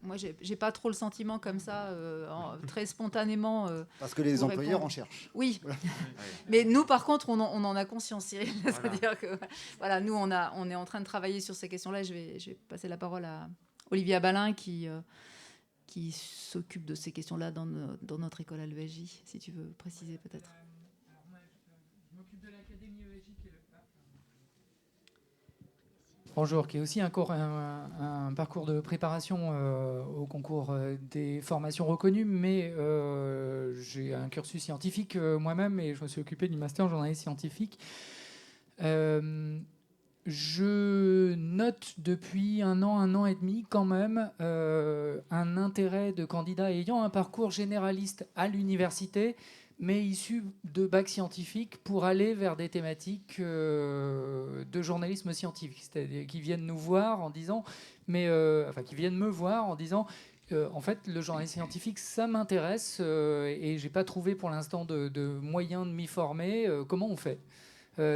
B: Moi, j'ai pas trop le sentiment comme ça, très spontanément.
J: Parce que les employeurs en cherchent.
B: Oui, mais nous, par contre, on en a conscience, Cyril. Voilà. C'est-à-dire que, voilà, nous, on est en train de travailler sur ces questions-là. Je vais passer la parole à Olivier Abalin, qui s'occupe de ces questions-là dans notre école à l'ESJ, si tu veux préciser peut-être.
K: Bonjour, qui est aussi un parcours de préparation au concours des formations reconnues, mais j'ai un cursus scientifique moi-même et je me suis occupé du master en journalisme scientifique. Je note depuis un an et demi quand même un intérêt de candidats ayant un parcours généraliste à l'université, mais issus de bac scientifique pour aller vers des thématiques de journalisme scientifique, c'est-à-dire qui viennent nous voir en disant, qui viennent me voir en disant, en fait, le journalisme scientifique, ça m'intéresse et j'ai pas trouvé pour l'instant de moyens de m'y former. Comment on fait ?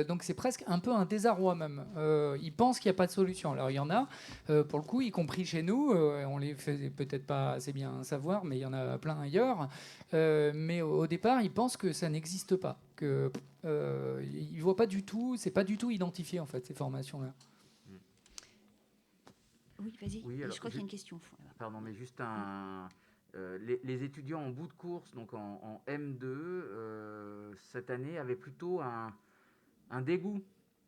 K: Donc c'est presque un peu un désarroi même. Ils pensent qu'il n'y a pas de solution. Alors il y en a, pour le coup, y compris chez nous. On les fait peut-être pas assez bien savoir, mais il y en a plein ailleurs. Mais au départ, ils pensent que ça n'existe pas, que ils voient pas du tout. C'est pas du tout identifié en fait ces formations-là.
A: Oui, vas-y.
D: Oui,
A: Et
D: alors,
A: je crois qu'il y a une question.
D: Pardon, mais juste les étudiants en bout de course, donc en M2, cette année, avaient plutôt un dégoût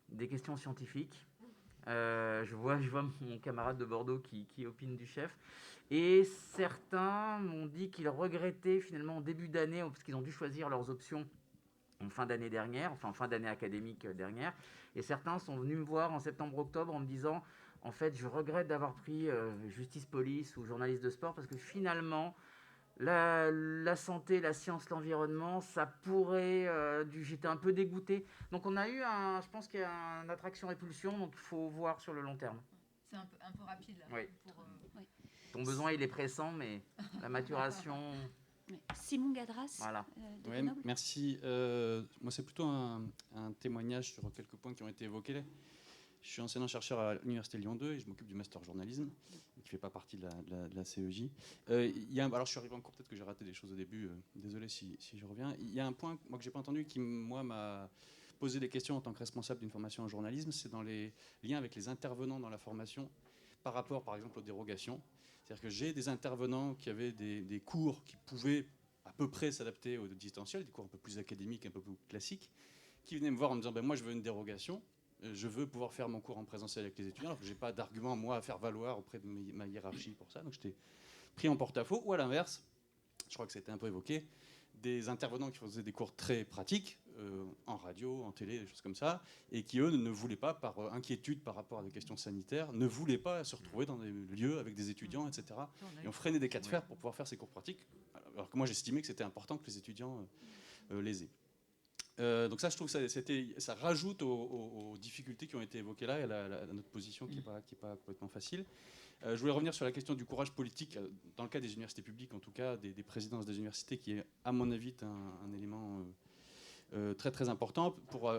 D: des questions scientifiques. Je vois mon camarade de Bordeaux qui opine du chef. Et certains m'ont dit qu'ils regrettaient finalement en début d'année, parce qu'ils ont dû choisir leurs options en fin d'année dernière, enfin en fin d'année académique dernière. Et certains sont venus me voir en septembre-octobre en me disant en fait, je regrette d'avoir pris justice-police ou journaliste de sport parce que finalement, la santé, la science, l'environnement, ça pourrait... j'étais un peu dégoûté. Donc on a eu je pense qu'il y a une attraction-répulsion, donc il faut voir sur le long terme.
B: C'est un peu rapide là.
D: Oui.
A: Oui.
D: Ton besoin, il est pressant, mais la maturation...
A: Oui. Simon Gadras,
D: Voilà.
A: de
L: Ouais,
A: Grenoble.
L: merci. Moi, c'est plutôt un témoignage sur quelques points qui ont été évoqués. Je suis enseignant-chercheur à l'Université Lyon 2 et je m'occupe du master journalisme, qui ne fait pas partie de la CEJ. Alors, je suis arrivé en cours, peut-être que j'ai raté des choses au début, désolé si je reviens. Il y a un point moi, que je n'ai pas entendu qui, moi, m'a posé des questions en tant que responsable d'une formation en journalisme, c'est dans les liens avec les intervenants dans la formation par rapport, par exemple, aux dérogations. C'est-à-dire que j'ai des intervenants qui avaient des cours qui pouvaient à peu près s'adapter au distanciel, des cours un peu plus académiques, un peu plus classiques, qui venaient me voir en me disant moi, je veux une dérogation. Je veux pouvoir faire mon cours en présentiel avec les étudiants, alors que je n'ai pas d'argument, moi, à faire valoir auprès de ma hiérarchie pour ça. Donc, j'étais pris en porte-à-faux. Ou à l'inverse, je crois que c'était un peu évoqué, des intervenants qui faisaient des cours très pratiques, en radio, en télé, des choses comme ça, et qui, eux, ne voulaient pas, par inquiétude par rapport à des questions sanitaires, ne voulaient pas se retrouver dans des lieux avec des étudiants, etc. Et on freinait des cas de fer pour pouvoir faire ces cours pratiques, alors que moi, j'estimais que c'était important que les étudiants les aient. Donc ça, je trouve que ça rajoute aux difficultés qui ont été évoquées là et à notre position qui n'est pas complètement facile. Je voulais revenir sur la question du courage politique, dans le cas des universités publiques, en tout cas des présidences des universités, qui est, à mon avis, un élément très très important. Pour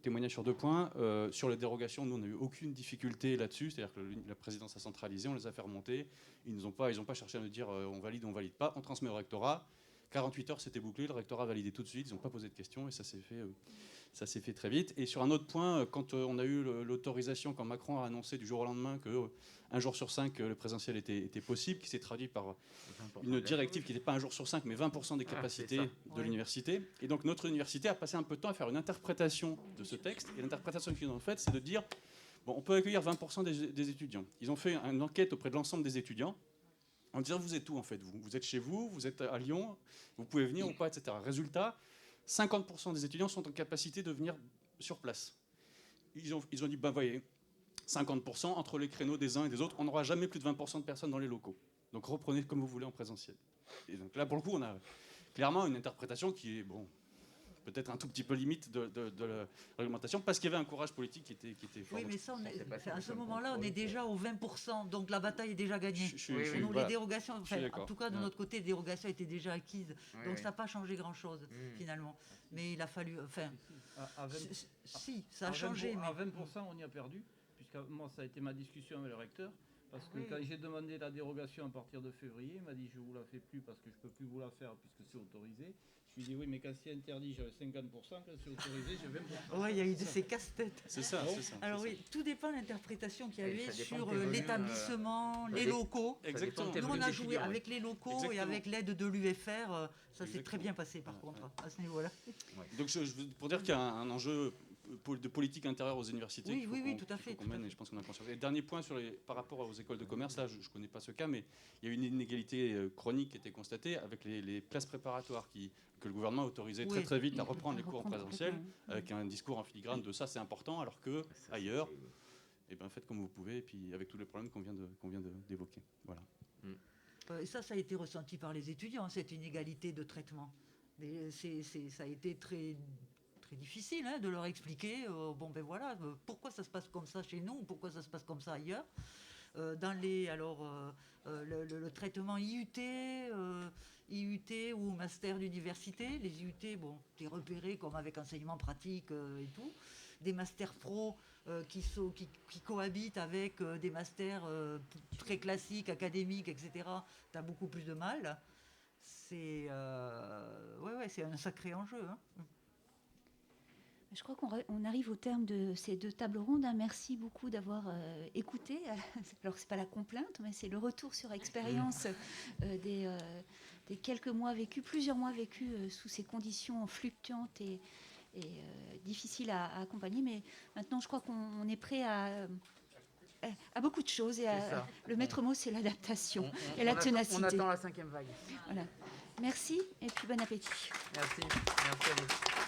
L: témoigner sur 2 points, sur les dérogations, nous, on n'a eu aucune difficulté là-dessus, c'est-à-dire que la présidence a centralisé, on les a fait remonter, ils n'ont pas cherché à nous dire on valide ou on valide pas, on transmet au rectorat. 48 heures, c'était bouclé, le rectorat a validé tout de suite, ils n'ont pas posé de questions et ça s'est fait très vite. Et sur un autre point, quand on a eu l'autorisation, quand Macron a annoncé du jour au lendemain qu'un jour sur 5, le présentiel était possible, qui s'est traduit par une directive qui n'était pas 1 jour sur 5, mais 20% des capacités de l'université. Et donc notre université a passé un peu de temps à faire une interprétation de ce texte. Et l'interprétation qu'ils ont faite, c'est de dire, on peut accueillir 20% des étudiants. Ils ont fait une enquête auprès de l'ensemble des étudiants, en disant vous êtes où en fait, vous êtes chez vous, vous êtes à Lyon, vous pouvez venir ou pas, etc. Résultat, 50% des étudiants sont en capacité de venir sur place. Ils ont dit, voyez, 50% entre les créneaux des uns et des autres, on n'aura jamais plus de 20% de personnes dans les locaux. Donc reprenez comme vous voulez en présentiel. Et donc là, pour le coup, on a clairement une interprétation qui est, peut-être un tout petit peu limite de la réglementation, parce qu'il y avait un courage politique qui était fort.
E: Oui, mais ça, à ce moment-là, on est déjà aux 20%, donc la bataille est déjà gagnée. Les dérogations, en tout cas, de notre côté, les dérogations étaient déjà acquises, donc ça n'a pas changé grand-chose, finalement. Mais il a fallu... si, ça a changé.
C: À 20%, on y a perdu, puisque moi, ça a été ma discussion avec le recteur, parce que quand j'ai demandé la dérogation à partir de février, il m'a dit je ne vous la fais plus parce que je ne peux plus vous la faire puisque c'est autorisé. Je lui ai dit oui, mais quand c'est interdit, j'avais 50%, quand c'est autorisé, j'ai 20%.
E: Oui, il y a eu ces casse-têtes.
L: C'est ça.
E: Alors oui, tout dépend de l'interprétation qu'il y avait sur l'établissement, les locaux.
L: Exactement.
E: Nous, on a joué avec les locaux et avec l'aide de l'UFR. Ça s'est très bien passé, par contre, à ce niveau-là.
L: Donc, pour dire qu'il y a un enjeu de politique intérieure aux universités.
E: Oui, tout à fait.
L: Et je pense qu'on a conscience. Et dernier point par rapport aux écoles de commerce, là, je ne connais pas ce cas, mais il y a une inégalité chronique qui a été constatée avec les classes préparatoires que le gouvernement a autorisé très très vite à reprendre les cours en présentiel, avec un discours en filigrane de ça c'est important, alors que ailleurs, faites comme vous pouvez, et puis avec tous les problèmes qu'on vient d'évoquer. Voilà.
E: Et ça a été ressenti par les étudiants, cette inégalité de traitement. Ça a été très difficile de leur expliquer pourquoi ça se passe comme ça chez nous, pourquoi ça se passe comme ça ailleurs. Dans le traitement IUT, IUT ou master d'université. Les IUT, bon, t'es repéré comme avec enseignement pratique et tout. Des masters pro qui cohabitent avec des masters très classiques, académiques, etc. T'as beaucoup plus de mal. C'est c'est un sacré enjeu. Hein.
A: Je crois qu'on arrive au terme de ces 2 tables rondes. Merci beaucoup d'avoir écouté. Alors, ce n'est pas la complainte, mais c'est le retour sur expérience des quelques mois vécus, plusieurs mois vécus sous ces conditions fluctuantes et difficiles à accompagner. Mais maintenant, je crois qu'on est prêt à beaucoup de choses. Et le maître mot, c'est l'adaptation et la ténacité.
D: On attend la 5e vague.
A: Voilà. Merci et puis bon appétit.
D: Merci. Merci à vous.